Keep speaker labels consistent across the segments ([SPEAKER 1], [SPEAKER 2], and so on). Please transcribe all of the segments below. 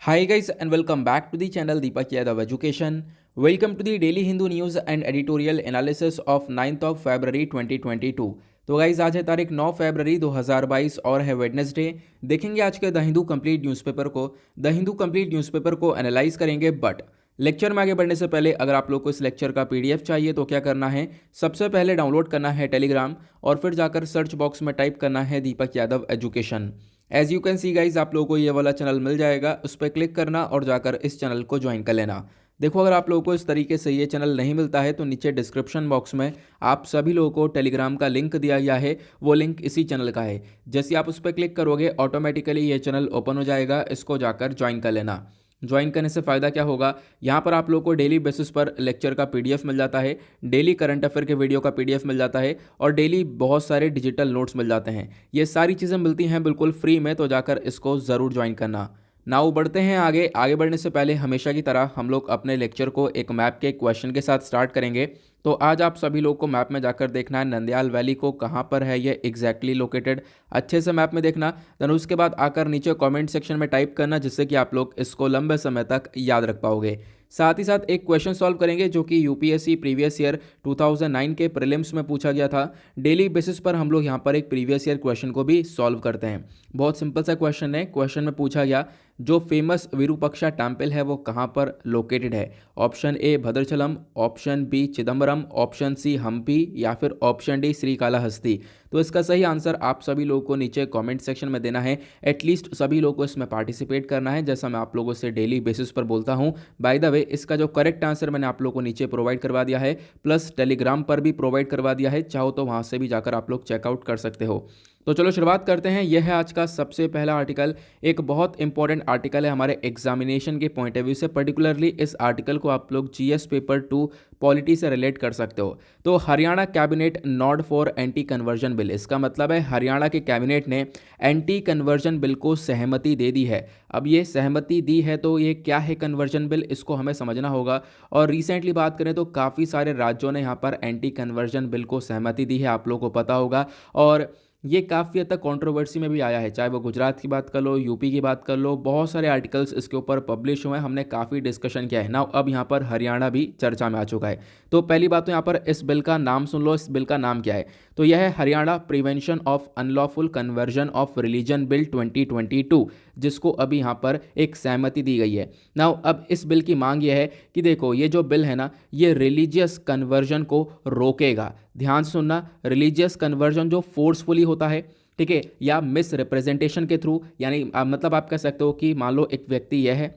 [SPEAKER 1] Hi guys and welcome back to the channel Deepak Yadav Education. Welcome to the daily Hindu news and editorial analysis of 9th of February 2022. तो guys आज है तारीख 9 फरवरी 2022 और है Wednesday. देखेंगे आज के द हिंदू कंप्लीट न्यूज़पेपर को। द हिंदू कंप्लीट न्यूज़पेपर को एनालाइज करेंगे, बट लेक्चर में आगे बढ़ने से पहले अगर आप लोग को इस लेक्चर का पीडीएफ चाहिए तो क्या करना है, सबसे पहले डाउनलोड करना है टेलीग्राम और फिर जाकर सर्च बॉक्स में टाइप करना है Deepak Yadav education. As you can see guys आप लोगों को ये वाला चैनल मिल जाएगा, उस पर क्लिक करना और जाकर इस चैनल को ज्वाइन कर लेना। देखो, अगर आप लोगों को इस तरीके से ये चैनल नहीं मिलता है तो नीचे डिस्क्रिप्शन बॉक्स में आप सभी लोगों को टेलीग्राम का लिंक दिया गया है, वो लिंक इसी चैनल का है। जैसे आप उस पर क्लिक करोगे ऑटोमेटिकली ये चैनल ओपन हो जाएगा, इसको जाकर ज्वाइन कर लेना। ज्वाइन करने से फ़ायदा क्या होगा, यहाँ पर आप लोगों को डेली बेसिस पर लेक्चर का पीडीएफ मिल जाता है, डेली करंट अफेयर के वीडियो का पीडीएफ मिल जाता है और डेली बहुत सारे डिजिटल नोट्स मिल जाते हैं। ये सारी चीज़ें मिलती हैं बिल्कुल फ्री में, तो जाकर इसको ज़रूर ज्वाइन करना। नाउ बढ़ते हैं आगे। आगे बढ़ने से पहले हमेशा की तरह हम लोग अपने लेक्चर को एक मैप के क्वेश्चन के साथ स्टार्ट करेंगे। तो आज आप सभी लोग को मैप में जाकर देखना है नंदयाल वैली को कहाँ पर है ये एग्जैक्टली लोकेटेड, अच्छे से मैप में देखना। देन उसके बाद आकर नीचे कमेंट सेक्शन में टाइप करना, जिससे कि आप लोग इसको लंबे समय तक याद रख पाओगे। साथ ही साथ एक क्वेश्चन सॉल्व करेंगे जो कि यूपीएससी प्रीवियस ईयर 2009 के प्रीलिम्स में पूछा गया था। डेली बेसिस पर हम लोग यहाँ पर एक प्रीवियस ईयर क्वेश्चन को भी सॉल्व करते हैं। बहुत सिंपल सा क्वेश्चन है। क्वेश्चन में पूछा गया जो फेमस विरूपक्षा टेम्पल है वो कहाँ पर लोकेटेड है। Option A Bhadrachalam, option B Chidambaram, option C Hampi या फिर ऑप्शन डी श्रीकालाहस्ती। तो इसका सही आंसर आप सभी लोगों को नीचे कमेंट सेक्शन में देना है। एटलीस्ट सभी लोगों को इसमें पार्टिसिपेट करना है, जैसा मैं आप लोगों से डेली बेसिस पर बोलता हूँ। बाय द वे, इसका जो करेक्ट आंसर मैंने आप लोगों को नीचे प्रोवाइड करवा दिया है, प्लस टेलीग्राम पर भी प्रोवाइड करवा दिया है, चाहो तो वहाँ से भी जाकर आप लोग चेकआउट कर सकते हो। तो चलो शुरुआत करते हैं। यह है आज का सबसे पहला आर्टिकल। एक बहुत इंपॉर्टेंट आर्टिकल है हमारे एग्जामिनेशन के पॉइंट ऑफ व्यू से। पर्टिकुलरली इस आर्टिकल को आप लोग जीएस पेपर 2 पॉलिटी से रिलेट कर सकते हो। तो Haryana cabinet nod for anti conversion bill, इसका मतलब है हरियाणा के कैबिनेट ने एंटी कन्वर्जन बिल को सहमति दे दी है। अब ये सहमति दी है तो ये क्या है कन्वर्जन बिल, इसको हमें समझना होगा। और रिसेंटली बात करें तो काफ़ी सारे राज्यों ने यहाँ पर एंटी कन्वर्जन बिल को सहमति दी है, आप लोगों को पता होगा। और ये काफ़ी हद तक कंट्रोवर्सी में भी आया है, चाहे वो गुजरात की बात कर लो, यूपी की बात कर लो, बहुत सारे आर्टिकल्स इसके ऊपर पब्लिश हुए हैं, हमने काफ़ी डिस्कशन किया है ना। अब यहाँ पर हरियाणा भी चर्चा में आ चुका है। तो पहली बात तो यहाँ पर इस बिल का नाम सुन लो। इस बिल का नाम क्या है, तो यह है Haryana prevention of unlawful conversion of religion bill 2022, जिसको अभी यहाँ पर एक सहमति दी गई है। नाउ अब इस बिल की मांग यह है कि देखो, ये जो बिल है ना, ये रिलीजियस कन्वर्जन को रोकेगा। ध्यान से सुनना, रिलीजियस कन्वर्जन जो फोर्सफुली होता है, ठीक है, या मिस रिप्रेजेंटेशन के थ्रू, यानी मतलब आप कह सकते हो कि मान लो एक व्यक्ति यह है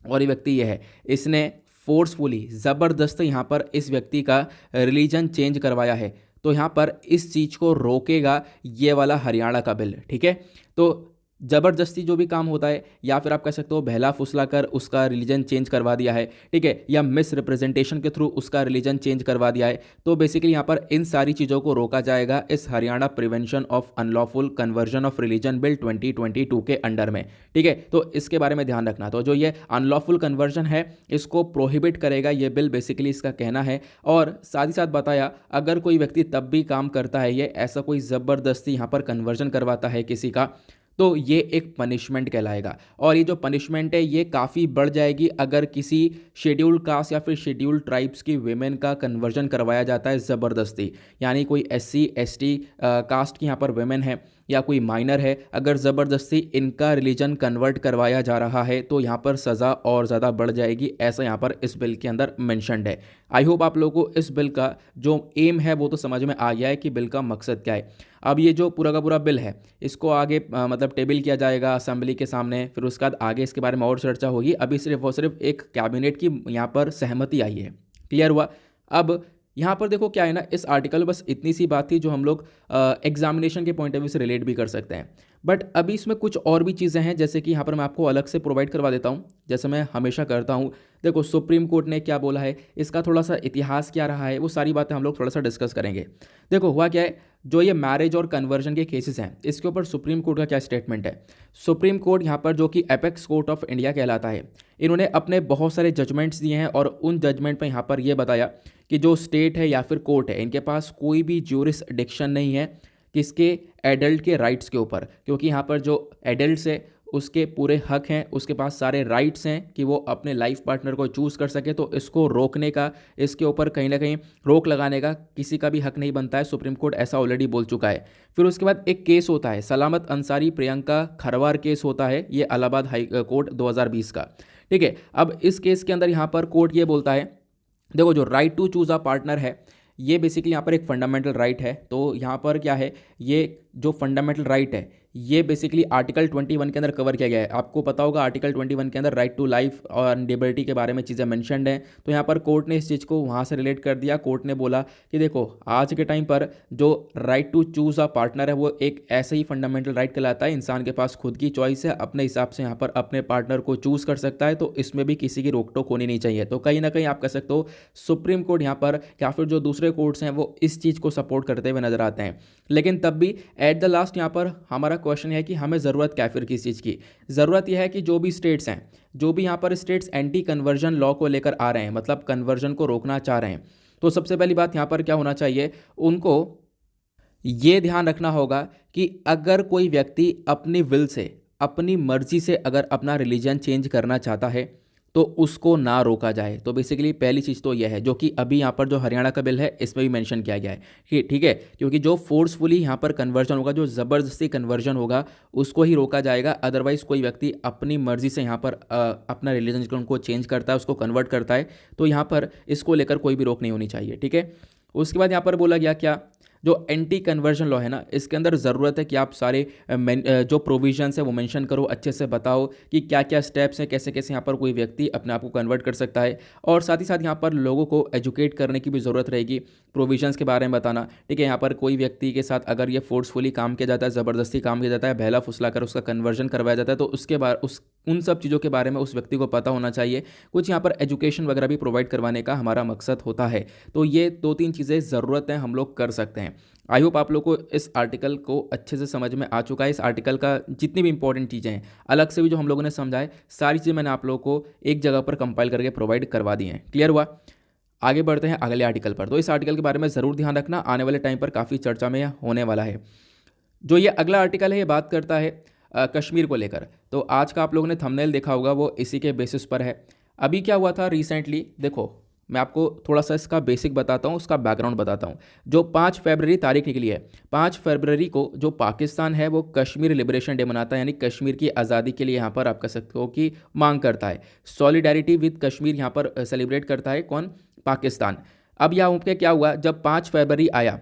[SPEAKER 1] और ये व्यक्ति यह है, इसने फोर्सफुली ज़बरदस्त यहाँ पर इस व्यक्ति का रिलीजन चेंज करवाया है, तो यहाँ पर इस चीज़ को रोकेगा ये वाला हरियाणा का बिल। ठीक है, तो ज़बरदस्ती जो भी काम होता है, या फिर आप कह सकते हो बहला फुसला कर उसका रिलीजन चेंज करवा दिया है, ठीक है, या मिस रिप्रेजेंटेशन के थ्रू उसका रिलीजन चेंज करवा दिया है, तो बेसिकली यहाँ पर इन सारी चीज़ों को रोका जाएगा इस Haryana prevention of unlawful conversion of religion bill 2022 के अंडर में। ठीक है, तो इसके बारे में ध्यान रखना। तो जो ये अनलॉफुल कन्वर्जन है इसको प्रोहिबिट करेगा ये बिल, बेसिकली इसका कहना है। और साथ ही साथ बताया, अगर कोई व्यक्ति तब भी काम करता है ये, ऐसा कोई ज़बरदस्ती यहाँ पर कन्वर्जन करवाता है किसी का, तो ये एक पनिशमेंट कहलाएगा। और ये जो पनिशमेंट है ये काफ़ी बढ़ जाएगी अगर किसी शेड्यूल्ड कास्ट या फिर शेड्यूल्ड ट्राइब्स की वेमेन का कन्वर्जन करवाया जाता है ज़बरदस्ती। यानी कोई एससी एसटी कास्ट की यहाँ पर वेमेन है या कोई माइनर है, अगर ज़बरदस्ती इनका रिलीजन कन्वर्ट करवाया जा रहा है तो यहाँ पर सज़ा और ज़्यादा बढ़ जाएगी, ऐसा यहाँ पर इस बिल के अंदर मेंशन्ड है। आई होप आप लोगों को इस बिल का जो एम है वो तो समझ में आ गया है कि बिल का मकसद क्या है। अब ये जो पूरा का पूरा बिल है इसको आगे मतलब टेबल किया जाएगा असेंबली के सामने, फिर उसके बाद आगे इसके बारे में और चर्चा होगी। अभी सिर्फ और सिर्फ एक कैबिनेट की यहाँ पर सहमति आई है। क्लियर हुआ। अब यहाँ पर देखो क्या है ना, इस आर्टिकल में बस इतनी सी बात थी जो हम लोग एग्जामिनेशन के पॉइंट ऑफ व्यू से रिलेट भी कर सकते हैं। बट अभी इसमें कुछ और भी चीज़ें हैं, जैसे कि यहाँ पर मैं आपको अलग से प्रोवाइड करवा देता हूँ, जैसे मैं हमेशा करता हूँ। देखो, सुप्रीम कोर्ट ने क्या बोला है, इसका थोड़ा सा इतिहास क्या रहा है, वो सारी बातें हम लोग थोड़ा सा डिस्कस करेंगे। देखो हुआ क्या है, जो ये मैरिज और कन्वर्जन के केसेस हैं इसके ऊपर सुप्रीम कोर्ट का क्या स्टेटमेंट है। सुप्रीम कोर्ट यहाँ पर जो कि एपेक्स कोर्ट ऑफ इंडिया कहलाता है, इन्होंने अपने बहुत सारे जजमेंट्स दिए हैं और उन जजमेंट में यहाँ पर ये बताया कि जो स्टेट है या फिर कोर्ट है, इनके पास कोई भी ज्यूरिसडिक्शन नहीं है किसके, एडल्ट के राइट्स के ऊपर, क्योंकि यहाँ पर जो एडल्ट्स है उसके पूरे हक हैं, उसके पास सारे राइट्स हैं कि वो अपने लाइफ पार्टनर को चूज़ कर सके। तो इसको रोकने का, इसके ऊपर कहीं ना कहीं रोक लगाने का किसी का भी हक नहीं बनता है। सुप्रीम कोर्ट ऐसा ऑलरेडी बोल चुका है। फिर उसके बाद एक केस होता है सलामत अंसारी प्रियंका खरवार केस होता है, ये इलाहाबाद हाई कोर्ट 2020 का। ठीक है, अब इस केस के अंदर यहाँ पर कोर्ट ये बोलता है, देखो जो right to choose a partner है ये बेसिकली यहाँ पर एक फंडामेंटल राइट है। तो यहाँ पर क्या है, ये जो फंडामेंटल राइट है ये बेसिकली आर्टिकल 21 के अंदर कवर किया गया है। आपको पता होगा आर्टिकल 21 के अंदर राइट टू लाइफ और लिबर्टी के बारे में चीज़ें मेंशन्ड हैं। तो यहाँ पर कोर्ट ने इस चीज़ को वहाँ से रिलेट कर दिया। कोर्ट ने बोला कि देखो आज के टाइम पर जो right to choose a partner है वो एक ऐसे ही फंडामेंटल राइट कहलाता है। इंसान के पास खुद की चॉइस है, अपने हिसाब से यहाँ पर अपने पार्टनर को चूज़ कर सकता है। तो इसमें भी किसी की रोक टोक होनी नहीं चाहिए। तो कहीं ना कहीं आप कह सकते हो सुप्रीम कोर्ट यहाँ पर या फिर जो दूसरे कोर्ट्स हैं वो इस चीज़ को सपोर्ट करते हुए नजर आते हैं। लेकिन तब भी एट द लास्ट यहाँ पर हमारा क्वेश्चन है कि हमें ज़रूरत क्या है फिर किस चीज़ की। ज़रूरत यह है कि जो भी स्टेट्स हैं, जो भी यहाँ पर स्टेट्स एंटी कन्वर्जन लॉ को लेकर आ रहे हैं, मतलब कन्वर्जन को रोकना चाह रहे हैं, तो सबसे पहली बात यहाँ पर क्या होना चाहिए, उनको ये ध्यान रखना होगा कि अगर कोई व्यक्ति अपनी विल से, अपनी मर्जी से अगर अपना रिलीजन चेंज करना चाहता है तो उसको ना रोका जाए। तो बेसिकली पहली चीज़ तो यह है जो कि अभी यहाँ पर जो हरियाणा का बिल है इसमें भी मेंशन किया गया है कि ठीक है, क्योंकि जो फोर्सफुली यहाँ पर कन्वर्जन होगा, जो ज़बरदस्ती कन्वर्जन होगा उसको ही रोका जाएगा। अदरवाइज़ कोई व्यक्ति अपनी मर्जी से यहाँ पर अपना रिलीजन को चेंज करता है, उसको कन्वर्ट करता है, तो यहाँ पर इसको लेकर कोई भी रोक नहीं होनी चाहिए। ठीक है, उसके बाद यहाँ पर बोला गया क्या, जो एंटी कन्वर्जन लॉ है ना, इसके अंदर ज़रूरत है कि आप सारे जो प्रोविजंस है वो मेंशन करो, अच्छे से बताओ कि क्या क्या स्टेप्स हैं, कैसे कैसे यहाँ पर कोई व्यक्ति अपने आप को कन्वर्ट कर सकता है। और साथ ही साथ यहाँ पर लोगों को एजुकेट करने की भी ज़रूरत रहेगी, प्रोविजंस के बारे में बताना। ठीक है, यहाँ पर कोई व्यक्ति के साथ अगर ये फोर्सफुली काम किया जाता है, ज़बरदस्ती काम किया जाता है, बहला फुसला कर उसका कन्वर्जन करवाया जाता है, तो उसके बाद उन सब चीज़ों के बारे में उस व्यक्ति को पता होना चाहिए। कुछ यहाँ पर एजुकेशन वगैरह भी प्रोवाइड करवाने का हमारा मकसद होता है। तो ये 2-3 चीज़ें ज़रूरत हैं, हम लोग कर सकते हैं। आई होप आप लोग को इस आर्टिकल को अच्छे से समझ में आ चुका है। इस आर्टिकल का जितनी भी इंपॉर्टेंट चीज़ें हैं, अलग से भी जो हम लोगों ने समझाए, सारी चीज़ें मैंने आप लोगों को एक जगह पर कंपाइल करके प्रोवाइड करवा दी हैं। क्लियर हुआ? आगे बढ़ते हैं अगले आर्टिकल पर। तो इस आर्टिकल के बारे में ज़रूर ध्यान रखना, आने वाले टाइम पर काफ़ी चर्चा में होने वाला है। जो ये अगला आर्टिकल है ये बात करता है कश्मीर को लेकर। तो आज का आप लोगों ने थंबनेल देखा होगा, वो इसी के बेसिस पर है। अभी क्या हुआ था रिसेंटली, देखो मैं आपको थोड़ा सा इसका बेसिक बताता हूँ, उसका बैकग्राउंड बताता हूँ। जो 5 फरवरी तारीख निकली है, 5 फरवरी को जो पाकिस्तान है वो कश्मीर लिबरेशन डे मनाता है, यानी कश्मीर की आज़ादी के लिए यहाँ पर आप कह सकते हो कि मांग करता है। सॉलिडारिटी विद कश्मीर यहाँ पर सेलिब्रेट करता है कौन? पाकिस्तान। अब यहाँ पे क्या हुआ, जब 5 फरवरी आया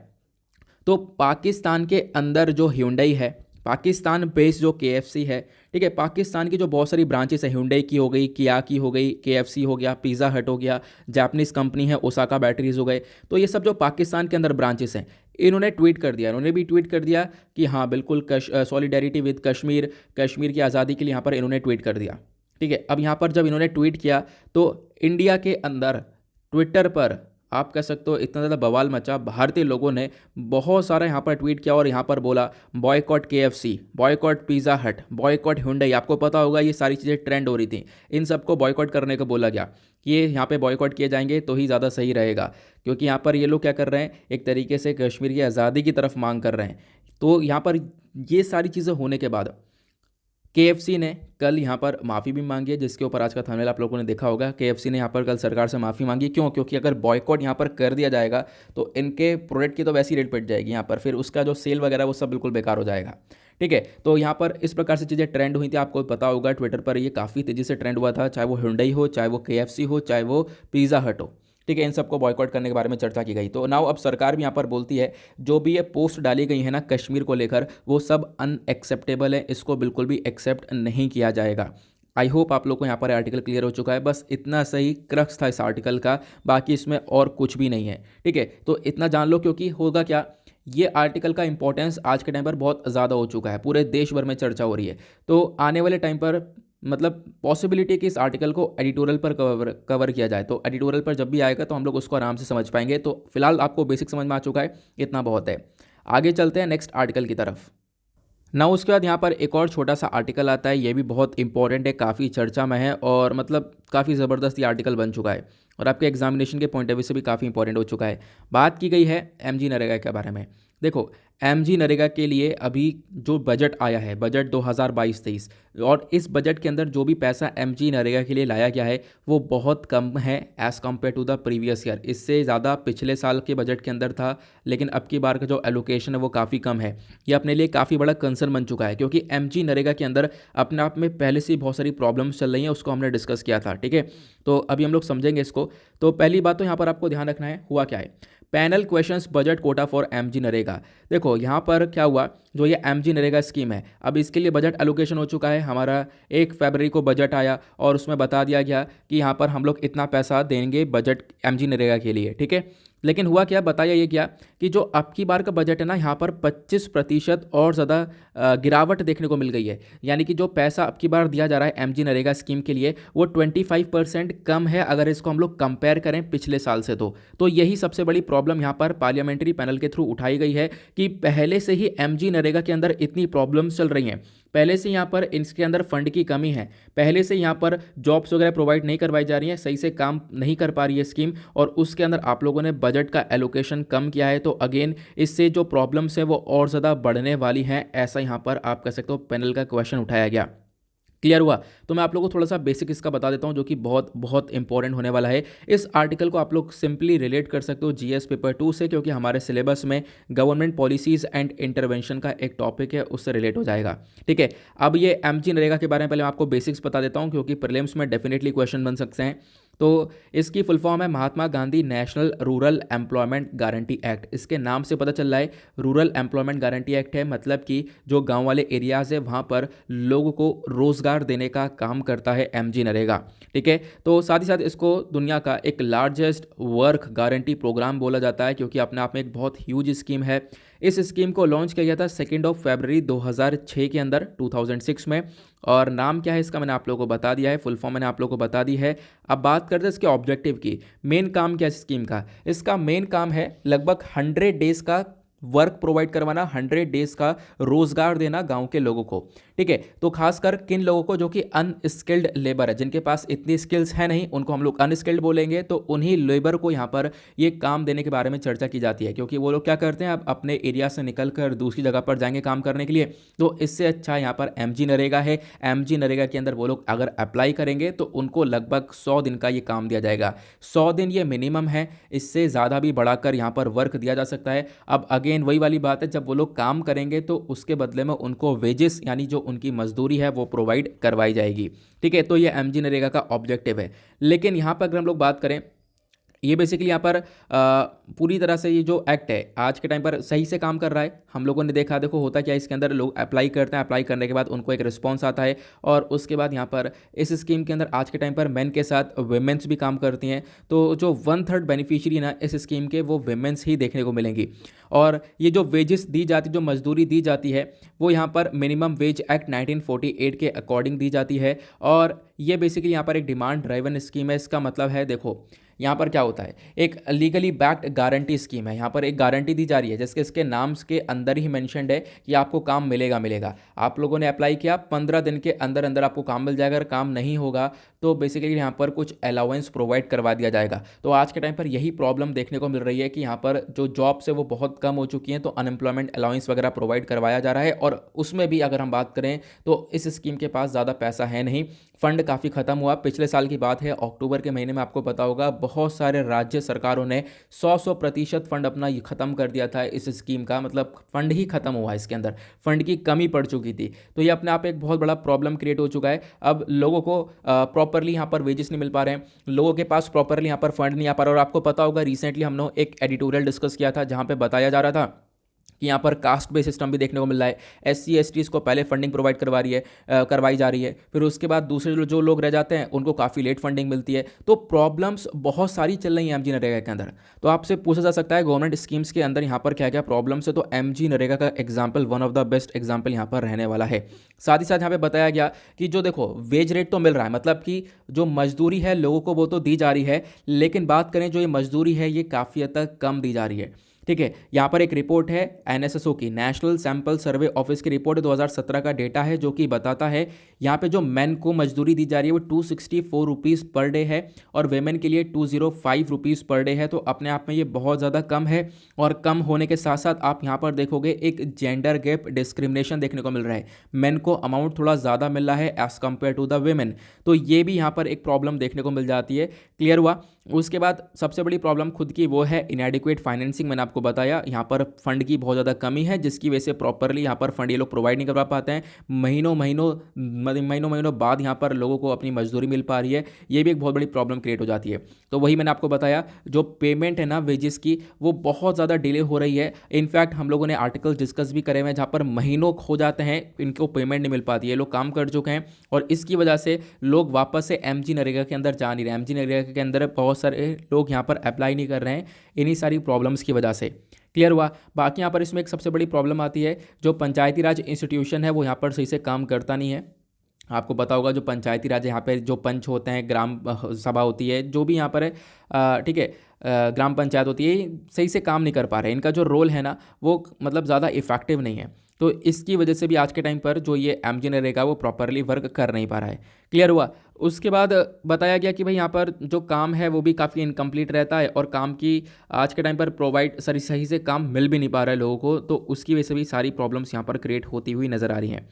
[SPEAKER 1] तो पाकिस्तान के अंदर जो ह्यूंडई है, पाकिस्तान बेस्ड जो केएफसी है, ठीक है, पाकिस्तान की जो बहुत सारी ब्रांचेस है, ह्यूंडई की हो गई, किया की हो गई, केएफसी हो गया, पिज़्ज़ा हट हो गया, जापानीज़ कंपनी है ओसाका बैटरीज हो गए, तो ये सब जो पाकिस्तान के अंदर ब्रांचेस हैं, इन्होंने ट्वीट कर दिया, इन्होंने भी ट्वीट कर दिया कि हाँ बिल्कुल सॉलिडेरिटी विद कश्मीर, कश्मीर की आज़ादी के लिए यहाँ पर इन्होंने ट्वीट कर दिया। ठीक है, अब यहाँ पर जब इन्होंने ट्वीट किया तो इंडिया के अंदर ट्विटर पर आप कह सकते हो इतना ज़्यादा बवाल मचा, भारतीय लोगों ने बहुत सारा यहाँ पर ट्वीट किया और यहाँ पर बोला बॉयकॉट केएफसी, बॉयकॉट पिज़्ज़ा हट, बॉयकॉट ह्यूंडई। आपको पता होगा ये सारी चीज़ें ट्रेंड हो रही थी, इन सबको बॉयकॉट करने को बोला गया कि ये यहाँ पे बॉयकॉट किए जाएंगे तो ही ज़्यादा सही रहेगा, क्योंकि यहाँ पर ये लोग क्या कर रहे हैं, एक तरीके से कश्मीर की आज़ादी की तरफ मांग कर रहे हैं। तो यहाँ पर ये सारी चीज़ें होने के बाद केएफसी ने कल यहाँ पर माफ़ी भी मांगी है, जिसके ऊपर आज का थंबनेल आप लोगों ने देखा होगा। केएफसी ने यहाँ पर कल सरकार से माफ़ी मांगी, क्यों? क्योंकि अगर बॉयकॉट यहाँ पर कर दिया जाएगा तो इनके प्रोडक्ट की तो वैसी रेट पिट जाएगी यहाँ पर, फिर उसका जो सेल वगैरह वो सब बिल्कुल बेकार हो जाएगा। ठीक है, तो यहाँ पर इस प्रकार से चीज़ें ट्रेंड हुई थी, आपको पता होगा ट्विटर पर ये काफ़ी तेज़ी से ट्रेंड हुआ था, चाहे वो ह्यूंडई हो, चाहे वो केएफसी हो, चाहे वो पिज़्ज़ा हट हो। ठीक है, इन सबको बॉयकॉट करने के बारे में चर्चा की गई। तो नाउ अब सरकार भी यहाँ पर बोलती है जो भी ये पोस्ट डाली गई है ना कश्मीर को लेकर, वो सब अनएक्सेप्टेबल है, इसको बिल्कुल भी एक्सेप्ट नहीं किया जाएगा। आई होप आप लोग को यहाँ पर आर्टिकल क्लियर हो चुका है। बस इतना सही क्रक्स था इस आर्टिकल का, बाकी इसमें और कुछ भी नहीं है। ठीक है, तो इतना जान लो, क्योंकि होगा क्या, ये आर्टिकल का इंपॉर्टेंस आज के टाइम पर बहुत ज़्यादा हो चुका है, पूरे देश भर में चर्चा हो रही है। तो आने वाले टाइम पर मतलब पॉसिबिलिटी कि इस आर्टिकल को एडिटोरियल पर कवर किया जाए, तो एडिटोरियल पर जब भी आएगा तो हम लोग उसको आराम से समझ पाएंगे। तो फिलहाल आपको बेसिक समझ में आ चुका है, इतना बहुत है। आगे चलते हैं नेक्स्ट आर्टिकल की तरफ ना। उसके बाद यहाँ पर एक और छोटा सा आर्टिकल आता है, ये भी बहुत इंपॉर्टेंट है, काफ़ी चर्चा में है और मतलब काफ़ी ज़बरदस्त ये आर्टिकल बन चुका है और आपके एग्जामिनेशन के पॉइंट ऑफ व्यू से भी काफ़ी इंपॉर्टेंट हो चुका है। बात की गई है एमजी नरेगा के बारे में। देखो एमजी नरेगा के लिए अभी जो बजट आया है, बजट 2022-23, और इस बजट के अंदर जो भी पैसा एमजी नरेगा के लिए लाया गया है वो बहुत कम है as compare to the previous year. इससे ज़्यादा पिछले साल के बजट के अंदर था, लेकिन अब की बार का जो एलोकेशन है वो काफ़ी कम है। ये अपने लिए काफ़ी बड़ा कंसर्न बन चुका है, क्योंकि एमजी नरेगा के अंदर अपने आप में पहले से ही बहुत सारी प्रॉब्लम्स चल रही हैं, उसको हमने डिस्कस किया था। ठीक है, तो अभी हम लोग समझेंगे इसको। तो पहली बात तो यहाँ पर आपको ध्यान रखना है, हुआ क्या है। Panel questions budget Kota for MG NREGA. देखो यहाँ पर क्या हुआ, जो ये एमजी नरेगा स्कीम है, अब इसके लिए बजट एलोकेशन हो चुका है। हमारा 1 फरवरी को बजट आया और उसमें बता दिया गया कि यहाँ पर हम लोग इतना पैसा देंगे बजट एमजी नरेगा के लिए। ठीक है, लेकिन हुआ क्या, बताया ये क्या कि जो अब की बार का बजट है ना, यहाँ पर 25% और ज़्यादा गिरावट देखने को मिल गई है। यानी कि जो पैसा अब की बार दिया जा रहा है एमजी नरेगा स्कीम के लिए वो 25% कम है, अगर इसको हम लोग कंपेयर करें पिछले साल से। तो यही सबसे बड़ी प्रॉब्लम यहाँ पर पार्लियामेंट्री पैनल के थ्रू उठाई गई है कि पहले से ही एमजी नरेगा के अंदर इतनी प्रॉब्लम्स चल रही हैं, पहले से यहाँ पर इसके अंदर फंड की कमी है, पहले से यहाँ पर जॉब्स वगैरह प्रोवाइड नहीं करवाई जा रही हैं, सही से काम नहीं कर पा रही है स्कीम, और उसके अंदर आप लोगों ने बजट का एलोकेशन कम किया है। तो अगेन इससे जो प्रॉब्लम्स है वो और ज़्यादा बढ़ने वाली हैं, ऐसा यहाँ पर आप कह सकते हो पैनल का क्वेश्चन उठाया गया। क्लियर हुआ? तो मैं आप लोगों को थोड़ा सा बेसिक इसका बता देता हूं, जो कि बहुत बहुत इंपॉर्टेंट होने वाला है। इस आर्टिकल को आप लोग सिंपली रिलेट कर सकते हो जीएस पेपर 2 से, क्योंकि हमारे सिलेबस में गवर्नमेंट पॉलिसीज़ एंड इंटरवेंशन का एक टॉपिक है, उससे रिलेट हो जाएगा। ठीक है, अब ये एमजी नरेगा के बारे में पहले मैं आपको बेसिक्स बता देता हूँ, क्योंकि प्रीलिम्स में डेफिनेटली क्वेश्चन बन सकते हैं। तो इसकी फुल फॉर्म है Mahatma Gandhi national rural employment guarantee act. इसके नाम से पता चल रहा है रूरल एम्प्लॉयमेंट गारंटी एक्ट है, मतलब कि जो गांव वाले एरियाज़ है वहाँ पर लोगों को रोज़गार देने का काम करता है एमजी नरेगा। ठीक है, तो साथ ही साथ इसको दुनिया का एक लार्जेस्ट वर्क गारंटी प्रोग्राम बोला जाता है, क्योंकि अपने आप में एक बहुत ह्यूज स्कीम है। इस स्कीम को लॉन्च किया गया था 2 फरवरी 2006 के अंदर, 2006 में। और नाम क्या है इसका मैंने आप लोगों को बता दिया है, फुल फॉर्म मैंने आप लोगों को बता दी है। अब बात करते हैं इसके ऑब्जेक्टिव की। मेन काम क्या है इस स्कीम का? इसका मेन काम है लगभग 100 डेज़ का वर्क प्रोवाइड करवाना, 100 डेज़ का रोजगार देना गांव के लोगों को। ठीक है, तो खासकर किन लोगों को, जो कि अनस्किल्ड लेबर है, जिनके पास इतनी स्किल्स है नहीं, उनको हम लोग अनस्किल्ड बोलेंगे। तो उन्हीं लेबर को यहाँ पर ये काम देने के बारे में चर्चा की जाती है, क्योंकि वो लोग क्या करते हैं, अब अपने एरिया से निकल कर दूसरी जगह पर जाएंगे काम करने के लिए। तो इससे अच्छा यहाँ पर एमजी नरेगा है। एमजी नरेगा के अंदर वो लोग अगर अप्लाई करेंगे तो उनको लगभग 100 दिन का ये काम दिया जाएगा। 100 दिन ये मिनिमम है, इससे ज़्यादा भी बढ़ाकर यहाँ पर वर्क दिया जा सकता है। अब अगेन वही वाली बात है, जब वो लोग काम करेंगे तो उसके बदले में उनको वेजेस यानी जो उनकी मजदूरी है वो प्रोवाइड करवाई जाएगी। ठीक है, तो ये एमजी नरेगा का ऑब्जेक्टिव है। लेकिन यहाँ पर अगर हम लोग बात करें, ये बेसिकली यहाँ पर पूरी तरह से ये जो एक्ट है आज के टाइम पर सही से काम कर रहा है। हम लोगों ने देखा, देखो होता क्या है, इसके अंदर लोग अप्लाई करते हैं, अप्लाई करने के बाद उनको एक रिस्पांस आता है, और उसके बाद यहाँ पर इस स्कीम के अंदर आज के टाइम पर मेन के साथ वेमेंस भी काम करती हैं। तो जो 1/3 बेनिफिशियरी ना इस स्कीम के, वो वेमेंस ही देखने को मिलेंगी। और ये जो वेजेस दी जाती, जो मजदूरी दी जाती है, वो यहाँ पर मिनिमम वेज एक्ट 1948 के अकॉर्डिंग दी जाती है। और ये बेसिकली यहाँ पर एक डिमांड ड्राइवन स्कीम है। इसका मतलब है, देखो यहाँ पर क्या होता है, एक लीगली बैक्ड गारंटी स्कीम है। यहाँ पर एक गारंटी दी जा रही है, जिसके इसके नाम के अंदर ही मेंशन्ड है कि आपको काम मिलेगा मिलेगा। आप लोगों ने अप्लाई किया, 15 दिन के अंदर अंदर आपको काम मिल जाएगा। अगर काम नहीं होगा तो बेसिकली यहाँ पर कुछ अलाउंस प्रोवाइड करवा दिया जाएगा। तो आज के टाइम पर यही प्रॉब्लम देखने को मिल रही है कि यहाँ पर जो जॉब्स है वो बहुत कम हो चुकी हैं, तो अनएम्प्लॉयमेंट अलाउंस वगैरह प्रोवाइड करवाया जा रहा है। और उसमें भी अगर हम बात करें तो इस स्कीम के पास ज़्यादा पैसा है नहीं, फंड काफ़ी ख़त्म हुआ। पिछले साल की बात है, अक्टूबर के महीने में आपको पता होगा बहुत सारे राज्य सरकारों ने 100% फंड अपना ख़त्म कर दिया था इस स्कीम का, मतलब फंड ही खत्म हुआ, इसके अंदर फंड की कमी पड़ चुकी थी। तो ये अपने आप एक बहुत बड़ा प्रॉब्लम क्रिएट हो चुका है। अब लोगों को प्रॉपरली यहाँ पर वेजेस नहीं मिल पा रहे हैं, लोगों के पास प्रॉपरली यहाँ पर फंड नहीं आ पा रहा। और आपको पता होगा रिसेंटली हमने एक एडिटोरियल डिस्कस किया था, जहाँ पर बताया जा रहा था कि यहाँ पर कास्ट बेस सिस्टम भी देखने को मिल रहा है। SC STs को पहले फंडिंग प्रोवाइड करवाई जा रही है, फिर उसके बाद दूसरे जो लोग रह जाते हैं उनको काफ़ी लेट फंडिंग मिलती है। तो प्रॉब्लम्स बहुत सारी चल रही हैं एमजी नरेगा के अंदर। तो आपसे पूछा जा सकता है गवर्नमेंट स्कीम्स के अंदर यहाँ पर क्या क्या प्रॉब्लम्स है, तो एमजी नरेगा का example one of the best example यहाँ पर रहने वाला है। साथ ही साथ यहाँ पर बताया गया कि जो देखो वेज रेट तो मिल रहा है, मतलब कि जो मजदूरी है लोगों को वो तो दी जा रही है, लेकिन बात करें जो ये मजदूरी है ये काफ़ी हद तक कम दी जा रही है। ठीक है, यहाँ पर एक रिपोर्ट है NSSO की, नेशनल सैंपल सर्वे ऑफिस की रिपोर्ट 2017 का डेटा है, जो कि बताता है यहाँ पे जो मैन को मजदूरी दी जा रही है वो 264 रुपीज़ पर डे है और वेमेन के लिए 205 रुपीज़ पर डे है। तो अपने आप में ये बहुत ज़्यादा कम है और कम होने के साथ साथ आप यहाँ पर देखोगे एक जेंडर गैप डिस्क्रिमिनेशन देखने को मिल रहा है। मेन को अमाउंट थोड़ा ज़्यादा मिल रहा है as compare to the women. तो ये भी यहाँ पर एक प्रॉब्लम देखने को मिल जाती है। क्लियर हुआ। उसके बाद सबसे बड़ी प्रॉब्लम खुद की वो है इनएडिक्वेट फाइनेंसिंग। मैंने आपको बताया यहाँ पर फंड की बहुत ज़्यादा कमी है, जिसकी वजह से प्रॉपरली यहाँ पर फंड ये लोग प्रोवाइड नहीं करवा पाते हैं। महीनों महीनों बाद यहाँ पर लोगों को अपनी मजदूरी मिल पा रही है। ये भी एक बहुत बड़ी प्रॉब्लम क्रिएट हो जाती है। तो वही मैंने आपको बताया, जो पेमेंट है ना वेजेस की, वो बहुत ज़्यादा डिले हो रही है। इनफैक्ट हम लोगों ने आर्टिकल डिस्कस भी करे हुए हैं जहाँ पर महीनों खो जाते हैं, इनको पेमेंट नहीं मिल पाती है। लोग काम कर चुके हैं और इसकी वजह से लोग वापस से एमजी नरेगा के अंदर जा नहीं रहे। एमजी नरेगा के अंदर बहुत सारे लोग यहाँ पर अप्लाई नहीं कर रहे हैं इन्हीं सारी प्रॉब्लम्स की वजह से। क्लियर हुआ। बाकी यहाँ पर इसमें एक सबसे बड़ी प्रॉब्लम आती है, जो पंचायती राज इंस्टीट्यूशन है वो यहाँ पर सही से काम करता नहीं है। आपको पता होगा जो पंचायती राज यहाँ पे जो पंच होते हैं, ग्राम सभा होती है, जो भी यहाँ पर है, ठीक है, ग्राम पंचायत होती है, सही से काम नहीं कर पा रहे। इनका जो रोल है ना वो मतलब ज़्यादा इफेक्टिव नहीं है। तो इसकी वजह से भी आज के टाइम पर जो ये एमजी नरेगा वो प्रॉपरली वर्क कर नहीं पा रहा है। क्लियर हुआ। उसके बाद बताया गया कि भाई यहाँ पर जो काम है वो भी काफ़ी इनकम्प्लीट रहता है और काम की आज के टाइम पर प्रोवाइड सही से काम मिल भी नहीं पा रहा है लोगों को। तो उसकी वजह से भी सारी प्रॉब्लम्स यहाँ पर क्रिएट होती हुई नज़र आ रही हैं।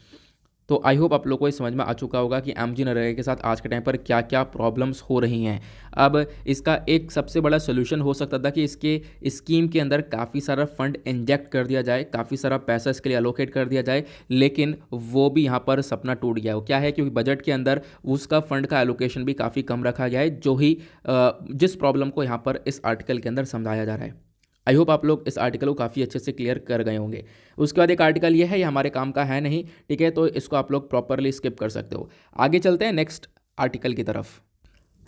[SPEAKER 1] तो आई होप आप लोगों को ये समझ में आ चुका होगा कि एमजी नरेगा के साथ आज के टाइम पर क्या क्या प्रॉब्लम्स हो रही हैं। अब इसका एक सबसे बड़ा सोल्यूशन हो सकता था कि इसके स्कीम के अंदर काफ़ी सारा फंड इंजेक्ट कर दिया जाए, काफ़ी सारा पैसा इसके लिए अलोकेट कर दिया जाए, लेकिन वो भी यहाँ पर सपना टूट गया। वो क्या है, क्योंकि बजट के अंदर उसका फंड का एलोकेशन भी काफ़ी कम रखा गया है, जो ही जिस प्रॉब्लम को यहाँ पर इस आर्टिकल के अंदर समझाया जा रहा है। आई होप आप लोग इस आर्टिकल को काफ़ी अच्छे से क्लियर कर गए होंगे। उसके बाद एक आर्टिकल ये है, ये हमारे काम का है नहीं, ठीक है, तो इसको आप लोग प्रॉपरली स्किप कर सकते हो। आगे चलते हैं नेक्स्ट आर्टिकल की तरफ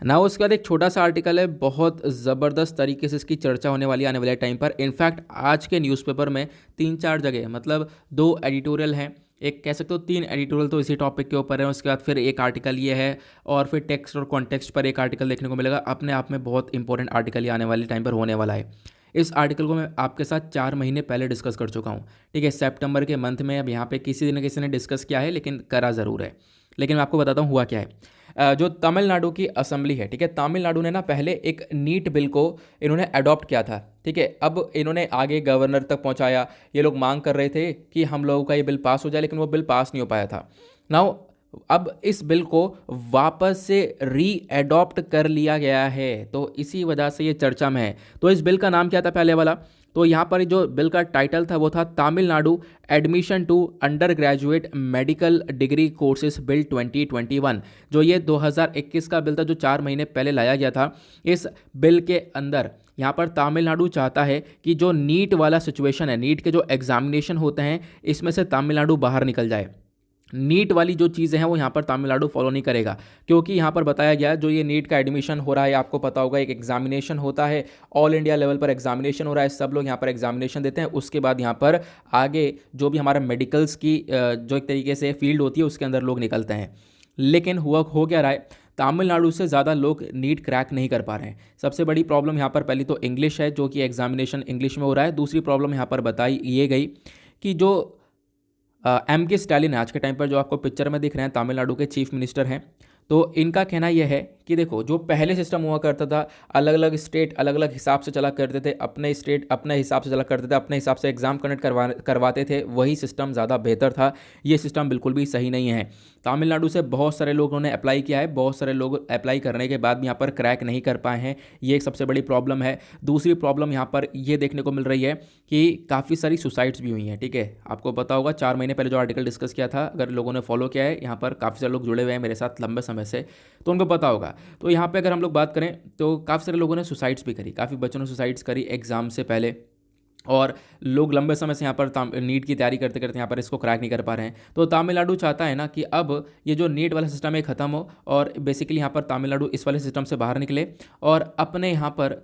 [SPEAKER 1] ना। उसके बाद एक छोटा सा आर्टिकल है, बहुत ज़बरदस्त तरीके से इसकी चर्चा होने वाली आने वाले टाइम पर। इनफैक्ट आज के न्यूज़पेपर में 3-4 जगह, मतलब 2 एडिटोरियल हैं, एक कह सकते हो 3 एडिटोरियल तो इसी टॉपिक के ऊपर है। उसके बाद फिर एक आर्टिकल ये है और फिर टेक्स्ट और कॉन्टेक्स्ट पर एक आर्टिकल देखने को मिलेगा। अपने आप में बहुत इंपॉर्टेंट आर्टिकल ये आने वाले टाइम पर होने वाला है। इस आर्टिकल को मैं आपके साथ 4 महीने पहले डिस्कस कर चुका हूँ, ठीक है, सितंबर के मंथ में। अब यहाँ पे किसी न किसी ने डिस्कस किया है, लेकिन करा ज़रूर है। लेकिन मैं आपको बताता हूँ हुआ क्या है। जो तमिलनाडु की असेंबली है, ठीक है, तमिलनाडु ने ना पहले एक नीट बिल को इन्होंने अडॉप्ट किया था, ठीक है। अब इन्होंने आगे गवर्नर तक पहुंचाया। ये लोग मांग कर रहे थे कि हम लोगों का ये बिल पास हो जाए, लेकिन वो बिल पास नहीं हो पाया था। नाउ अब इस बिल को वापस से री एडॉप्ट कर लिया गया है, तो इसी वजह से ये चर्चा में है। तो इस बिल का नाम क्या था पहले वाला? तो यहाँ पर जो बिल का टाइटल था वो था Tamil Nadu admission to undergraduate medical degree courses bill 2021। जो ये 2021 का बिल था, जो 4 महीने पहले लाया गया था। इस बिल के अंदर यहाँ पर तमिलनाडु चाहता है कि जो नीट वाला सिचुएशन है, नीट के जो एग्जामिनेशन होते हैं, इसमें से तमिलनाडु बाहर निकल जाए। नीट वाली जो चीज़ें हैं वो यहाँ पर तमिलनाडु फॉलो नहीं करेगा, क्योंकि यहाँ पर बताया गया जो ये नीट का एडमिशन हो रहा है, आपको पता होगा एक एग्जामिनेशन होता है, ऑल इंडिया लेवल पर एग्जामिनेशन हो रहा है, सब लोग यहाँ पर एग्जामिनेशन देते हैं। उसके बाद यहाँ पर आगे जो भी हमारा मेडिकल्स की जो एक तरीके से फील्ड होती है उसके अंदर लोग निकलते हैं। लेकिन हो क्या रहा है, तमिलनाडु से ज़्यादा लोग नीट क्रैक नहीं कर पा रहे हैं। सबसे बड़ी प्रॉब्लम यहाँ पर पहली तो इंग्लिश है, जो कि एग्जामिनेशन इंग्लिश में हो रहा है। दूसरी प्रॉब्लम यहाँ पर बताई ये गई कि जो के स्टालिन है आज के टाइम पर, जो आपको पिक्चर में दिख रहे हैं, तमिलनाडु के चीफ मिनिस्टर हैं। तो इनका कहना यह है कि देखो, जो पहले सिस्टम हुआ करता था, अलग अलग स्टेट अलग अलग हिसाब से चला करते थे, अपने स्टेट अपने हिसाब से चला करते थे, अपने हिसाब से एग्ज़ाम कंडक्ट करवाते थे, वही सिस्टम ज़्यादा बेहतर था। ये सिस्टम बिल्कुल भी सही नहीं है। तमिलनाडु से बहुत सारे लोगों ने अप्लाई किया है, बहुत सारे लोग अप्लाई करने के बाद भी यहाँ पर क्रैक नहीं कर पाए हैं। ये एक सबसे बड़ी प्रॉब्लम है। दूसरी प्रॉब्लम यहाँ पर ये देखने को मिल रही है कि काफ़ी सारी सुसाइड्स भी हुई हैं, ठीक है। आपको पता होगा 4 महीने पहले जो आर्टिकल डिस्कस किया था, अगर लोगों ने फॉलो किया है, यहाँ पर काफ़ी सारे लोग जुड़े हुए हैं मेरे साथ लंबे समय से, तो उनको पता होगा। तो यहाँ पे अगर हम लोग बात करें तो काफ़ी सारे लोगों ने सुसाइड्स भी करी, काफ़ी बच्चों ने सुसाइड्स करी एग्ज़ाम से पहले, और लोग लंबे समय से यहाँ पर नीट की तैयारी करते करते यहाँ पर इसको क्रैक नहीं कर पा रहे हैं। तो तमिलनाडु चाहता है ना कि अब ये जो नीट वाला सिस्टम है ख़त्म हो, और बेसिकली यहाँ पर तमिलनाडु इस वाले सिस्टम से बाहर निकले और अपने यहाँ पर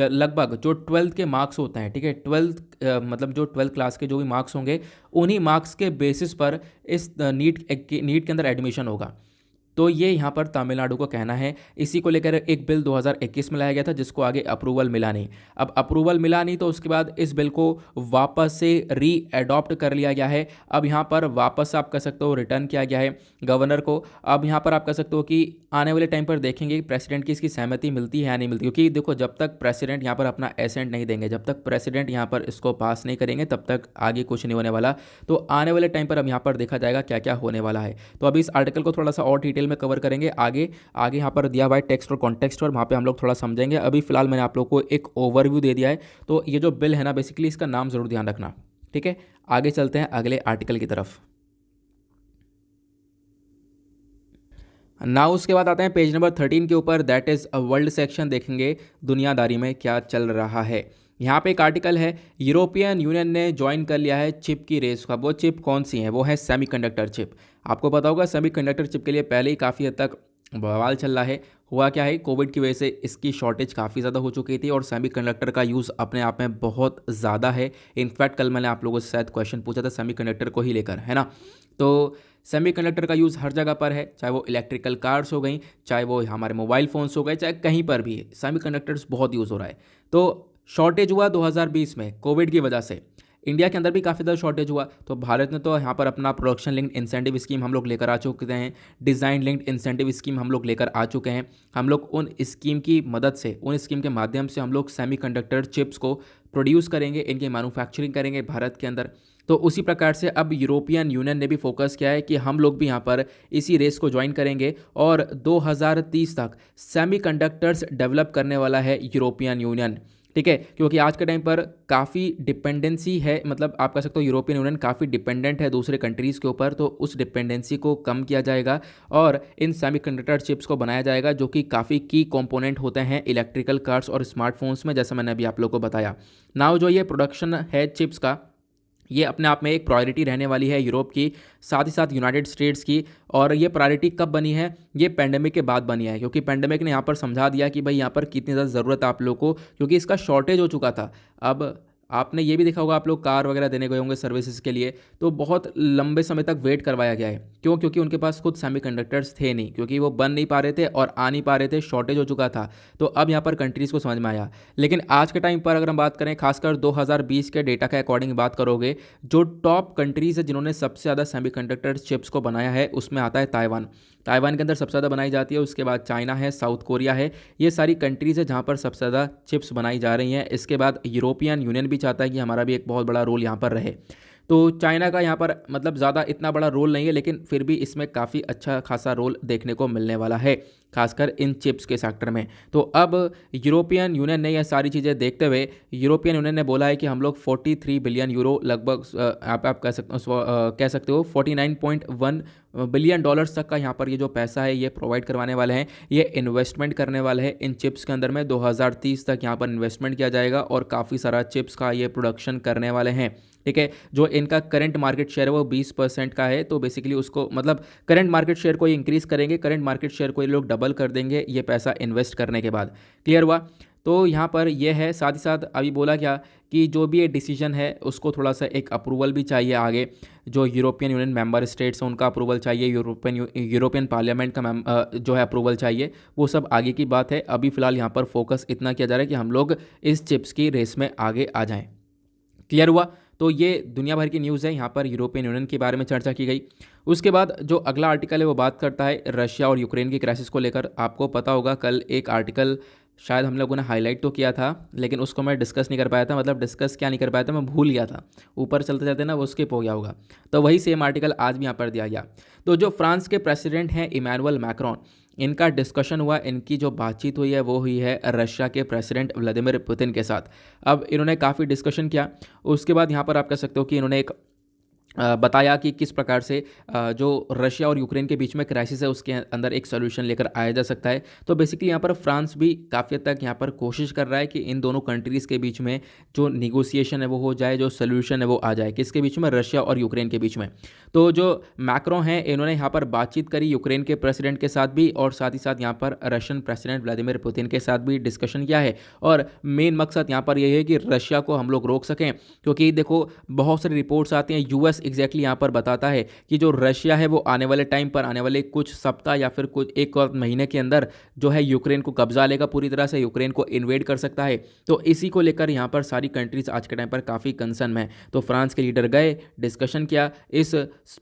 [SPEAKER 1] लगभग जो 12th के मार्क्स होते हैं, ठीक है, 12th मतलब जो 12th क्लास के जो भी मार्क्स होंगे, उन्हीं मार्क्स के बेसिस पर इस नीट के अंदर एडमिशन होगा। तो ये यहाँ पर तमिलनाडु को कहना है। इसी को लेकर एक बिल 2021 में लाया गया था जिसको आगे अप्रूवल मिला नहीं। अब अप्रूवल मिला नहीं तो उसके बाद इस बिल को वापस से री एडॉप्ट कर लिया गया है। अब यहाँ पर वापस आप कह सकते हो रिटर्न किया गया है गवर्नर को। अब यहाँ पर आप कह सकते हो कि आने वाले टाइम पर देखेंगे प्रेसिडेंट की इसकी सहमति मिलती है या नहीं मिलती, क्योंकि देखो जब तक प्रेसिडेंट यहाँ पर अपना एसेंट नहीं देंगे, जब तक प्रेसिडेंट यहाँ पर इसको पास नहीं करेंगे तब तक आगे कुछ नहीं होने वाला। तो आने वाले टाइम पर अब यहाँ पर देखा जाएगा क्या क्या होने वाला है। तो अभी इस आर्टिकल को थोड़ा सा और डिटेल में कवर करेंगे आगे आगे यहाँ पर दिया हुआ है टेक्स्ट और कॉन्टेक्स्ट और वहाँ पे हम लोग थोड़ा समझेंगे। अभी फिलहाल मैंने आप लोग को एक ओवरव्यू दे दिया है। तो ये जो बिल है ना बेसिकली इसका नाम जरूर ध्यान रखना, ठीक है। आगे चलते हैं अगले आर्टिकल की तरफ। नाउ उसके बाद आते हैं पेज नंबर 13 के ऊपर, that is a world section. देखेंगे दुनियादारी में क्या चल रहा है। यहाँ पे एक आर्टिकल है, यूरोपियन यूनियन ने ज्वाइन कर लिया है चिप की रेस का। वो चिप कौन सी है? वो है सेमीकंडक्टर चिप। आपको पता होगा सेमीकंडक्टर चिप के लिए पहले ही काफ़ी हद तक बवाल चल रहा है। हुआ क्या है, कोविड की वजह से इसकी शॉर्टेज काफ़ी ज़्यादा हो चुकी थी और सेमीकंडक्टर का यूज़ अपने आप में बहुत ज़्यादा है। इनफैक्ट कल मैंने आप लोगों से शायद क्वेश्चन पूछा था सेमीकंडक्टर को ही लेकर, है ना। तो सेमीकंडक्टर का यूज़ हर जगह पर है, चाहे वो इलेक्ट्रिकल कार्स हो गई, चाहे वो हमारे मोबाइल फ़ोन्स हो गए, चाहे कहीं पर भी सेमीकंडक्टर्स बहुत यूज़ हो रहा है। तो शॉर्टेज हुआ 2020 में कोविड की वजह से। इंडिया के अंदर भी काफ़ी ज़्यादा शॉर्टेज हुआ, तो भारत ने तो यहाँ पर अपना प्रोडक्शन लिंक्ड इंसेंटिव स्कीम हम लोग लेकर आ चुके हैं, डिज़ाइन लिंक्ड इंसेंटिव स्कीम हम लोग लेकर आ चुके हैं। हम लोग उन स्कीम की मदद से, उन स्कीम के माध्यम से हम लोग सेमीकंडक्टर चिप्स को प्रोड्यूस करेंगे, इनकी मैन्युफैक्चरिंग करेंगे भारत के अंदर। तो उसी प्रकार से अब यूरोपियन यूनियन ने भी फोकस किया है कि हम लोग भी यहाँ पर इसी रेस को ज्वाइन करेंगे और 2030 तक सेमीकंडक्टर्स डेवलप करने वाला है यूरोपियन यूनियन, ठीक है। क्योंकि आज के टाइम पर काफ़ी डिपेंडेंसी है, मतलब आप कह सकते हो यूरोपियन यूनियन काफ़ी डिपेंडेंट है दूसरे कंट्रीज़ के ऊपर। तो उस डिपेंडेंसी को कम किया जाएगा और इन सेमीकंडक्टर चिप्स को बनाया जाएगा जो कि काफ़ी की कंपोनेंट होते हैं इलेक्ट्रिकल कार्स और स्मार्टफोन्स में, जैसा मैंने अभी आप लोग को बताया। नाउ जो ये प्रोडक्शन है चिप्स का, ये अपने आप में एक प्रायोरिटी रहने वाली है यूरोप की, साथ ही साथ यूनाइटेड स्टेट्स की। और ये प्रायोरिटी कब बनी है? ये पैंडेमिक के बाद बनी है, क्योंकि पैंडेमिक ने यहाँ पर समझा दिया कि भाई यहाँ पर कितनी ज़्यादा ज़रूरत है आप लोगों को, क्योंकि इसका शॉर्टेज हो चुका था। अब आपने ये भी देखा होगा, आप लोग कार वगैरह देने गए होंगे सर्विसेज के लिए, तो बहुत लंबे समय तक वेट करवाया गया है। क्यों? क्योंकि उनके पास खुद सेमीकंडक्टर्स थे नहीं, क्योंकि वो बन नहीं पा रहे थे और आ नहीं पा रहे थे, शॉर्टेज हो चुका था। तो अब यहाँ पर कंट्रीज़ को समझ में आया। लेकिन आज के टाइम पर अगर हम बात करें, खासकर 2020 के डेटा के अकॉर्डिंग बात करोगे, जो टॉप कंट्रीज़ है जिन्होंने सबसे ज़्यादा सेमीकंडक्टर चिप्स को बनाया है उसमें आता है ताइवान। ताइवान के अंदर सबसे ज़्यादा बनाई जाती है, उसके बाद चाइना है, साउथ कोरिया है। ये सारी कंट्रीज़ है जहाँ पर सबसे ज़्यादा चिप्स बनाई जा रही हैं। इसके बाद यूरोपियन यूनियन भी चाहता है कि हमारा भी एक बहुत बड़ा रोल यहाँ पर रहे। तो चाइना का यहाँ पर मतलब ज़्यादा इतना बड़ा रोल नहीं है, लेकिन फिर भी इसमें काफ़ी अच्छा खासा रोल देखने को मिलने वाला है, खासकर इन चिप्स के सेक्टर में। तो अब यूरोपियन यूनियन ने यह सारी चीज़ें देखते हुए यूरोपियन यूनियन ने बोला है कि हम लोग 43 बिलियन यूरो लगभग आप कह सकते हो 49.1 बिलियन डॉलर्स तक का यहाँ पर ये जो पैसा है ये प्रोवाइड करवाने वाले हैं। ये इन्वेस्टमेंट करने वाले हैं इन चिप्स के अंदर में। 2030 तक यहाँ पर इन्वेस्टमेंट किया जाएगा और काफ़ी सारा चिप्स का ये प्रोडक्शन करने वाले हैं, ठीक है। जो इनका करंट मार्केट शेयर है वो 20% का है। तो बेसिकली उसको मतलब करंट मार्केट शेयर को इंक्रीज़ करेंगे, करंट मार्केट शेयर को ये लोग डबल कर देंगे ये पैसा इन्वेस्ट करने के बाद। क्लियर हुआ? तो यहाँ पर यह है। साथ ही साथ अभी बोला क्या कि जो भी ये डिसीजन है उसको थोड़ा सा एक अप्रूवल भी चाहिए आगे, जो यूरोपियन यूनियन मेंबर स्टेट्स हैं उनका अप्रूवल चाहिए, यूरोपियन पार्लियामेंट का जो है अप्रूवल चाहिए। वो सब आगे की बात है। अभी फ़िलहाल यहाँ पर फोकस इतना किया जा रहा है कि हम लोग इस चिप्स की रेस में आगे आ जाएँ। क्लियर हुआ? तो ये दुनिया भर की न्यूज़ है, यहाँ पर यूरोपियन यूनियन के बारे में चर्चा की गई। उसके बाद जो अगला आर्टिकल है वो बात करता है रशिया और यूक्रेन की क्राइसिस को लेकर। आपको पता होगा कल एक आर्टिकल शायद हम लोगों ने हाईलाइट तो किया था, लेकिन उसको मैं डिस्कस नहीं कर पाया था। मतलब डिस्कस क्या नहीं कर पाया था, मैं भूल गया था, ऊपर चलते जाते ना वो स्किप हो गया होगा। तो वही सेम आर्टिकल आज भी यहाँ पर दिया गया। तो जो फ्रांस के प्रेसिडेंट हैं इमैनुअल मैक्रोन, इनका डिस्कशन हुआ, इनकी जो बातचीत हुई है वो हुई है रशिया के प्रेसिडेंट व्लादिमीर पुतिन के साथ। अब इन्होंने काफ़ी डिस्कशन किया। उसके बाद यहाँ पर आप कह सकते हो कि इन्होंने एक बताया कि किस प्रकार से जो रशिया और यूक्रेन के बीच में क्राइसिस है उसके अंदर एक सोल्यूशन लेकर आया जा सकता है। तो बेसिकली यहाँ पर फ्रांस भी काफ़ी हद तक यहाँ पर कोशिश कर रहा है कि इन दोनों कंट्रीज़ के बीच में जो निगोसिएशन है वो हो जाए, जो सोल्यूशन है वो आ जाए। किसके बीच में? रशिया और यूक्रेन के बीच में। तो जो मैक्रोन हैं इन्होंने यहाँ पर बातचीत करी यूक्रेन के प्रेसिडेंट के साथ भी, और साथ ही साथ यहाँ पर रशियन प्रेसिडेंट व्लादिमीर पुतिन के साथ भी डिस्कशन किया है। और मेन मकसद यहाँ पर यह है कि रशिया को हम लोग रोक सकें, क्योंकि देखो बहुत सारी रिपोर्ट्स आती हैं, यूएस बस एग्जैक्टली यहाँ पर बताता है कि जो रशिया है वो आने वाले टाइम पर, आने वाले कुछ सप्ताह या फिर कुछ एक और महीने के अंदर जो है यूक्रेन को कब्जा लेगा, पूरी तरह से यूक्रेन को इन्वेड कर सकता है। तो इसी को लेकर यहाँ पर सारी कंट्रीज आज के टाइम पर काफ़ी कंसर्न में है। तो फ्रांस के लीडर गए, डिस्कशन किया, इस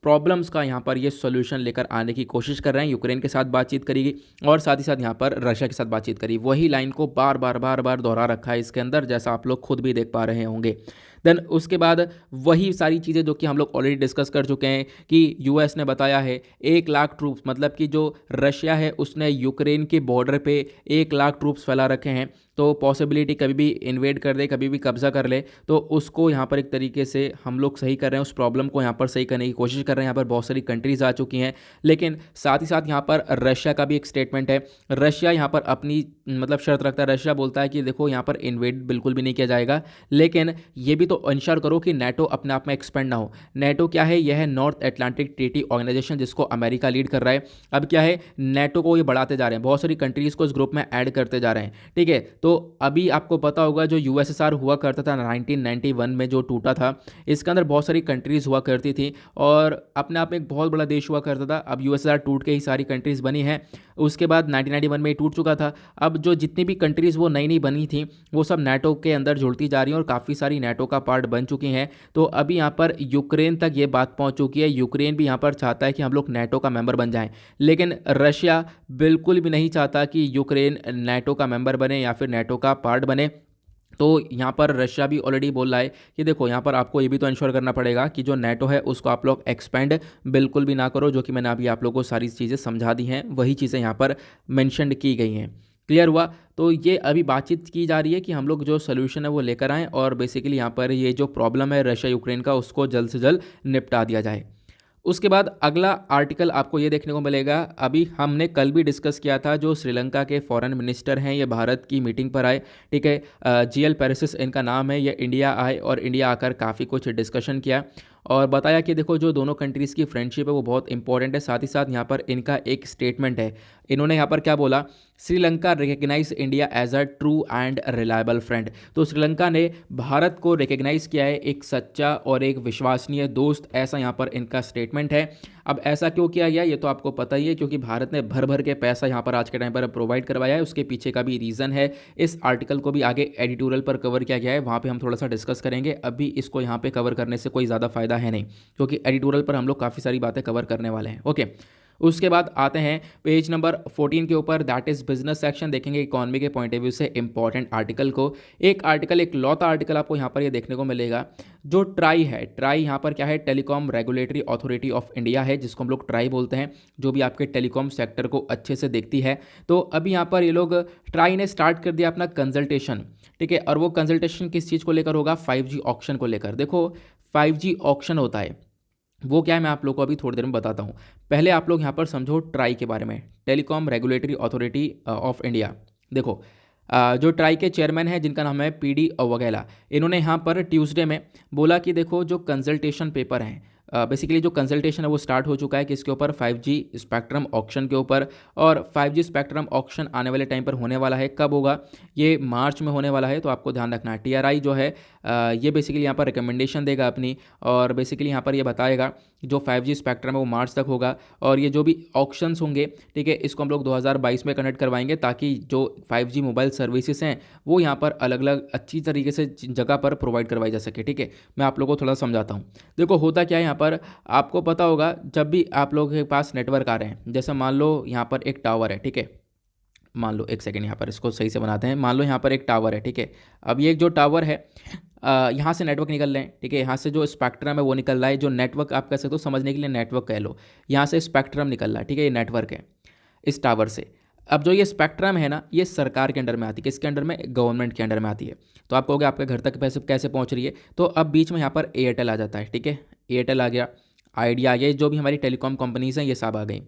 [SPEAKER 1] प्रॉब्लम्स का यहाँ पर ये सोल्यूशन लेकर आने की कोशिश कर रहे हैं। यूक्रेन के साथ बातचीत करेगी और साथ ही साथ यहाँ पर रशिया के साथ बातचीत करी। वही लाइन को बार बार बार बार दोहरा रखा है इसके अंदर, जैसा आप लोग खुद भी देख पा रहे होंगे। देन उसके बाद वही सारी चीज़ें जो कि हम लोग ऑलरेडी डिस्कस कर चुके हैं कि यूएस ने बताया है 1 लाख ट्रूप्स, मतलब कि जो रशिया है उसने यूक्रेन के बॉर्डर पे 1 लाख ट्रूप्स फैला रखे हैं। तो पॉसिबिलिटी कभी भी इन्वेड कर दे, कभी भी कब्जा कर ले, तो उसको यहाँ पर एक तरीके से हम लोग सही कर रहे हैं, उस प्रॉब्लम को यहाँ पर सही करने की कोशिश कर रहे हैं। यहाँ पर बहुत सारी कंट्रीज आ चुकी हैं, लेकिन साथ ही साथ यहाँ पर रशिया का भी एक स्टेटमेंट है। रशिया यहाँ पर अपनी मतलब शर्त रखता है। रशिया बोलता है कि देखो यहाँ पर इन्वेड बिल्कुल भी नहीं किया जाएगा, लेकिन ये भी तो इंश्योर करो कि नेटो अपने आप में एक्सपेंड ना हो। नेटो क्या है? यह है नॉर्थ अटलांटिक ट्रीटी ऑर्गेनाइजेशन, जिसको अमेरिका लीड कर रहा है। अब क्या है, नेटो को ये बढ़ाते जा रहे हैं, बहुत सारी कंट्रीज को इस ग्रुप में ऐड करते जा रहे हैं, ठीक है। तो अभी आपको पता होगा जो यूएसएसआर हुआ करता था 1991 में, जो टूटा था, इसके अंदर बहुत सारी कंट्रीज हुआ करती थी और अपने आप में एक बहुत बड़ा देश हुआ करता था। अब यूएसएसआर टूट के ही सारी कंट्रीज बनी है, उसके बाद 1991 में ही टूट चुका था। अब जो जितनी भी कंट्रीज़ वो नई नई बनी थी वो सब नाटो के अंदर जुड़ती जा रही हैं और काफ़ी सारी नाटो का पार्ट बन चुकी हैं। तो अभी यहाँ पर यूक्रेन तक ये बात पहुँच चुकी है। यूक्रेन भी यहाँ पर चाहता है कि हम लोग नाटो का मेंबर बन जाएं, लेकिन रशिया बिल्कुल भी नहीं चाहता कि यूक्रेन नाटो का मेंबर बने या फिर नाटो का पार्ट बने। तो यहाँ पर रशिया भी ऑलरेडी बोल रहा है कि देखो यहाँ पर आपको ये भी तो इंश्योर करना पड़ेगा कि जो नेटो है उसको आप लोग एक्सपेंड बिल्कुल भी ना करो, जो कि मैंने अभी आप लोगों को सारी चीज़ें समझा दी हैं, वही चीज़ें यहाँ पर मेंशन की गई हैं। क्लियर हुआ? तो ये अभी बातचीत की जा रही है कि हम लोग जो सोल्यूशन है वो लेकर आएँ और बेसिकली यहाँ पर ये जो प्रॉब्लम है रशिया यूक्रेन का, उसको जल्द से जल्द निपटा दिया जाए। उसके बाद अगला आर्टिकल आपको ये देखने को मिलेगा, अभी हमने कल भी डिस्कस किया था, जो श्रीलंका के फॉरेन मिनिस्टर हैं ये भारत की मीटिंग पर आए, ठीक है। जीएल पेरिसिस इनका नाम है। ये इंडिया आए और इंडिया आकर काफ़ी कुछ डिस्कशन किया और बताया कि देखो जो दोनों कंट्रीज़ की फ्रेंडशिप है वो बहुत इंपॉर्टेंट है। साथ ही साथ यहाँ पर इनका एक स्टेटमेंट है। इन्होंने यहाँ पर क्या बोला, Sri Lanka recognise India as a true and reliable friend. तो श्रीलंका ने भारत को रिकग्नाइज किया है एक सच्चा और एक विश्वसनीय दोस्त, ऐसा यहाँ पर इनका स्टेटमेंट है। अब ऐसा क्यों किया गया ये तो आपको पता ही है, क्योंकि भारत ने भर भर के पैसा यहाँ पर आज के टाइम पर प्रोवाइड करवाया है। उसके पीछे का भी रीज़न है। इस आर्टिकल को भी आगे एडिटोरियल पर कवर किया गया है, वहाँ पे हम थोड़ा सा डिस्कस करेंगे। अभी इसको यहाँ पे कवर करने से कोई ज़्यादा फायदा है नहीं, क्योंकि एडिटोरियल पर हम लोग काफ़ी सारी बातें कवर करने वाले हैं। ओके, उसके बाद आते हैं पेज नंबर 14 के ऊपर, दैट इज बिजनेस सेक्शन। देखेंगे इकोनॉमी के पॉइंट ऑफ व्यू से इंपॉर्टेंट आर्टिकल को। एक आर्टिकल, एक लौता आर्टिकल आपको यहाँ पर ये देखने को मिलेगा। जो ट्राई है, ट्राई यहाँ पर क्या है, telecom regulatory authority of India है, जिसको हम लोग ट्राई बोलते हैं, जो भी आपके टेलीकॉम सेक्टर को अच्छे से देखती है। तो अभी यहाँ पर ये लोग ट्राई ने स्टार्ट कर दिया अपना कंसल्टेशन, ठीक है। और वो कंसल्टेशन किस चीज़ को लेकर होगा? 5G ऑक्शन को लेकर। देखो 5G ऑक्शन होता है वो क्या है, मैं आप लोगों को अभी थोड़ी देर में बताता हूँ। पहले आप लोग यहाँ पर समझो ट्राई के बारे में, telecom regulatory authority of India. देखो जो ट्राई के चेयरमैन हैं जिनका नाम है पीडी वघेला, इन्होंने यहाँ पर ट्यूसडे में बोला कि देखो जो कंसल्टेशन पेपर हैं, बेसिकली जो कंसल्टेशन है वो स्टार्ट हो चुका है किसके ऊपर? 5G स्पेक्ट्रम ऑक्शन के ऊपर। और 5G स्पेक्ट्रम ऑक्शन आने वाले टाइम पर होने वाला है। कब होगा? ये मार्च में होने वाला है, तो आपको ध्यान रखना है। टीआरआई जो है ये बेसिकली यहाँ पर रिकमेंडेशन देगा अपनी, और बेसिकली यहाँ पर ये बताएगा जो 5G स्पेक्ट्रम है वो मार्च तक होगा। और ये जो भी ऑक्शंस होंगे, ठीक है, इसको हम लोग 2022 में कंडक्ट करवाएंगे, ताकि जो 5G मोबाइल सर्विसेज हैं वो यहाँ पर अलग अलग अच्छी तरीके से जगह पर प्रोवाइड करवाई जा सके, ठीक है। मैं आप लोगों को थोड़ा समझाता हूँ। देखो होता क्या है यहाँ पर, आपको पता होगा जब भी आप लोगों के पास नेटवर्क आ रहे हैं, जैसे मान लो यहाँ पर एक टावर है, ठीक है। मान लो एक सेकेंड, यहाँ पर इसको सही से बनाते हैं। मान लो यहाँ पर एक टावर है, ठीक है। अब ये जो टावर है यहाँ से नेटवर्क निकल रहे हैं, ठीक है। यहाँ से जो स्पेक्ट्रम है वो निकल रहा है, जो नेटवर्क आप कह सकते हो, समझने के लिए नेटवर्क कह लो। यहाँ से स्पेक्ट्रम निकल रहा है, ठीक है, ये नेटवर्क है इस टावर से। अब जो ये स्पेक्ट्रम है ना, ये सरकार के अंडर में आती है। किसके अंडर में? गवर्नमेंट के अंडर में आती है। तो आप कहोगे आपके घर तक पैसे कैसे पहुँच रही है? तो अब बीच में यहाँ पर एयरटेल आ जाता है, ठीक है। एयरटेल आ गया, आइडिया आ गया, जो भी हमारी टेलीकॉम कंपनीज़ हैं ये सब आ गई।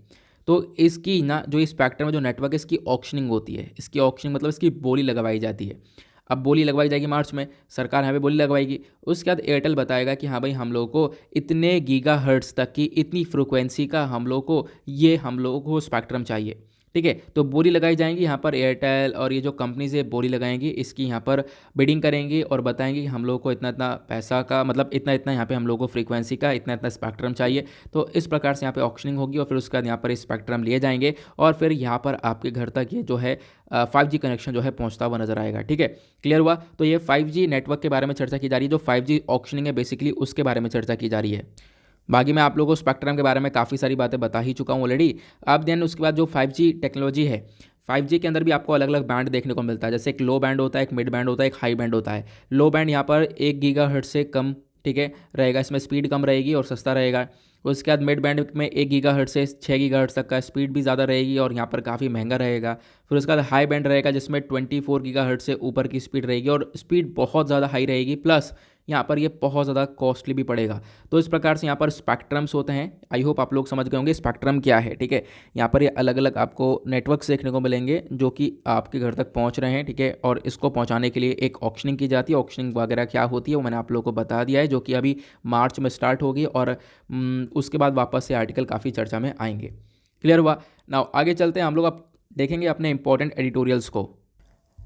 [SPEAKER 1] तो इसकी ना जो स्पेक्ट्रम में जो नेटवर्क है, इसकी ऑक्शनिंग होती है। इसकी ऑक्शनिंग मतलब इसकी बोली लगवाई जाती है। अब बोली लगवाई जाएगी मार्च में, सरकार यहाँ पे बोली लगवाएगी। उसके बाद एयरटेल बताएगा कि हाँ भाई हम लोगों को इतने गीगा हर्ट्स तक की, इतनी फ्रिक्वेंसी का हम लोगों को स्पेक्ट्रम चाहिए। ठीक है। तो बोली लगाई जाएंगी यहाँ पर, एयरटेल और ये जो कंपनीज है बोली लगाएंगी, इसकी यहाँ पर बिडिंग करेंगी और बताएंगे कि हम लोग को इतना इतना पैसा का मतलब इतना इतना यहाँ पे हम लोग को फ्रीक्वेंसी का इतना इतना स्पेक्ट्रम चाहिए। तो इस प्रकार से यहाँ पे ऑक्शनिंग होगी और फिर उसके बाद यहाँ पर स्पेक्ट्रम लिए जाएंगे और फिर यहाँ पर आपके घर तक ये जो है 5G कनेक्शन जो है पहुँचता हुआ नजर आएगा। ठीक है, क्लियर हुआ। तो ये 5G नेटवर्क के बारे में चर्चा की जा रही है, जो 5G ऑक्शनिंग है बेसिकली उसके बारे में चर्चा की जा रही है। बाकी मैं आप लोगों को स्पेक्ट्रम के बारे में काफ़ी सारी बातें बता ही चुका हूँ ऑलरेडी। अब देन उसके बाद जो 5G टेक्नोलॉजी है, 5G के अंदर भी आपको अलग अलग बैंड देखने को मिलता है। जैसे एक लो बैंड होता है, एक मिड बैंड होता है, एक हाई बैंड होता है। लो बैंड यहाँ पर 1 गीगाहर्ट्ज से कम, ठीक है, रहेगा, इसमें स्पीड कम रहेगी और सस्ता रहेगा। उसके बाद मिड बैंड में 1 गीगाहर्ट्ज से 6 गीगाहर्ट्ज तक का स्पीड भी ज़्यादा रहेगी और यहाँ पर काफ़ी महंगा रहेगा। फिर उसके बाद हाई बैंड रहेगा जिसमें 24 गीगाहर्ट्ज से ऊपर की स्पीड रहेगी और स्पीड बहुत ज़्यादा हाई रहेगी, प्लस यहाँ पर ये बहुत ज़्यादा कॉस्टली भी पड़ेगा। तो इस प्रकार से यहाँ पर स्पेक्ट्रम्स होते हैं। आई होप आप लोग समझ गए होंगे स्पेक्ट्रम क्या है। ठीक है, यहाँ पर ये अलग अलग आपको नेटवर्क्स देखने को मिलेंगे जो कि आपके घर तक पहुँच रहे हैं। ठीक है, और इसको पहुँचाने के लिए एक ऑक्शनिंग की जाती है। ऑक्शनिंग वगैरह क्या होती है वो मैंने आप लोगों को बता दिया है, जो कि अभी मार्च में स्टार्ट होगी और उसके बाद वापस से आर्टिकल काफ़ी चर्चा में आएंगे। क्लियर हुआ। नाउ आगे चलते हैं, हम लोग अब देखेंगे अपने इंपॉर्टेंट एडिटोरियल्स को।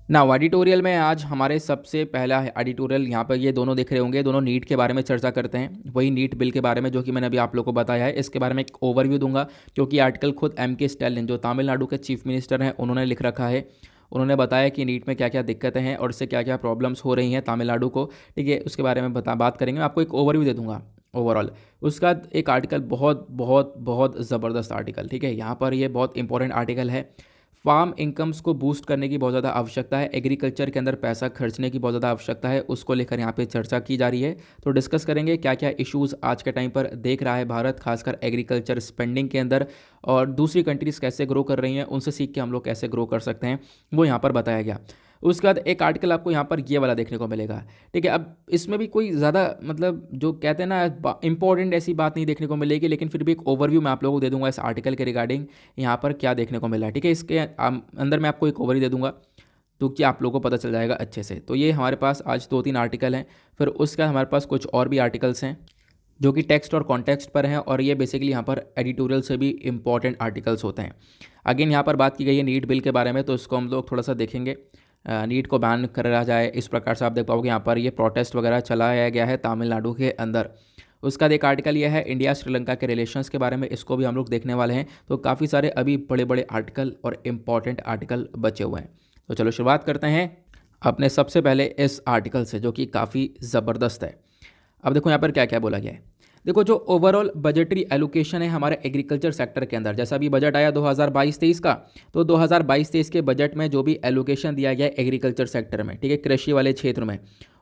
[SPEAKER 1] नाउ एडिटोरियल में आज हमारे सबसे पहला एडिटोरियल यहाँ पर ये दोनों दिख रहे होंगे, दोनों नीट के बारे में चर्चा करते हैं। वही नीट बिल के बारे में जो कि मैंने अभी आप लोगों को बताया है, इसके बारे में एक ओवरव्यू दूंगा क्योंकि आर्टिकल खुद M.K. स्टैलिन जो तमिलनाडु के चीफ मिनिस्टर हैं उन्होंने लिख रखा है। उन्होंने बताया कि नीट में क्या क्या दिक्कतें हैं और इससे क्या क्या प्रॉब्लम्स हो रही हैं तमिलनाडु को। ठीक है, उसके बारे में बात करेंगे। मैं आपको एक ओवरव्यू दे दूंगा ओवरऑल। उसका एक आर्टिकल बहुत बहुत बहुत ज़बरदस्त आर्टिकल, ठीक है, यहाँ पर ये बहुत इंपॉर्टेंट आर्टिकल है। फार्म इनकम्स को बूस्ट करने की बहुत ज़्यादा आवश्यकता है, एग्रीकल्चर के अंदर पैसा खर्चने की बहुत ज़्यादा आवश्यकता है, उसको लेकर यहाँ पे चर्चा की जा रही है। तो डिस्कस करेंगे क्या क्या इश्यूज़ आज के टाइम पर देख रहा है भारत, खासकर एग्रीकल्चर स्पेंडिंग के अंदर, और दूसरी कंट्रीज़ कैसे ग्रो कर रही हैं, उनसे सीख के हम लोग कैसे ग्रो कर सकते हैं, वो यहाँ पर बताया गया। उसके बाद एक आर्टिकल आपको यहाँ पर ये वाला देखने को मिलेगा। ठीक है, अब इसमें भी कोई ज़्यादा मतलब जो कहते हैं ना इंपॉर्टेंट ऐसी बात नहीं देखने को मिलेगी, लेकिन फिर भी एक ओवरव्यू मैं आप लोगों को दे दूंगा इस आर्टिकल के रिगार्डिंग यहाँ पर क्या देखने को मिला है। ठीक है, इसके अंदर मैं आपको एक ओवरव्यू दे दूंगा तो कि आप लोगों को पता चल जाएगा अच्छे से। तो ये हमारे पास आज 2-3 आर्टिकल हैं, फिर उसके बाद हमारे पास कुछ और भी आर्टिकल्स हैं जो कि टेक्स्ट और कॉन्टेक्स्ट पर हैं, और ये बेसिकली यहाँ पर एडिटोरियल से भी इंपॉर्टेंट आर्टिकल्स होते हैं। अगेन यहाँ पर बात की गई है नीट बिल के बारे में, तो इसको हम लोग थोड़ा सा देखेंगे। नीट को बैन करा जाए, इस प्रकार से आप देख पाओगे यहाँ पर ये प्रोटेस्ट वगैरह चलाया गया है तमिलनाडु के अंदर। उसका एक आर्टिकल ये है इंडिया श्रीलंका के रिलेशंस के बारे में, इसको भी हम लोग देखने वाले हैं। तो काफ़ी सारे अभी बड़े बड़े आर्टिकल और इम्पॉर्टेंट आर्टिकल बचे हुए हैं। तो चलो शुरुआत करते हैं अपने सबसे पहले इस आर्टिकल से जो कि काफ़ी ज़बरदस्त है। अब देखो यहाँ पर क्या क्या बोला गया है। देखो जो ओवरऑल बजटरी एलोकेशन है हमारे एग्रीकल्चर सेक्टर के अंदर, जैसा अभी बजट आया 2022-23 का, तो 2022-23 के बजट में जो भी एलोकेशन दिया गया है एग्रीकल्चर सेक्टर में, ठीक है, कृषि वाले क्षेत्र में,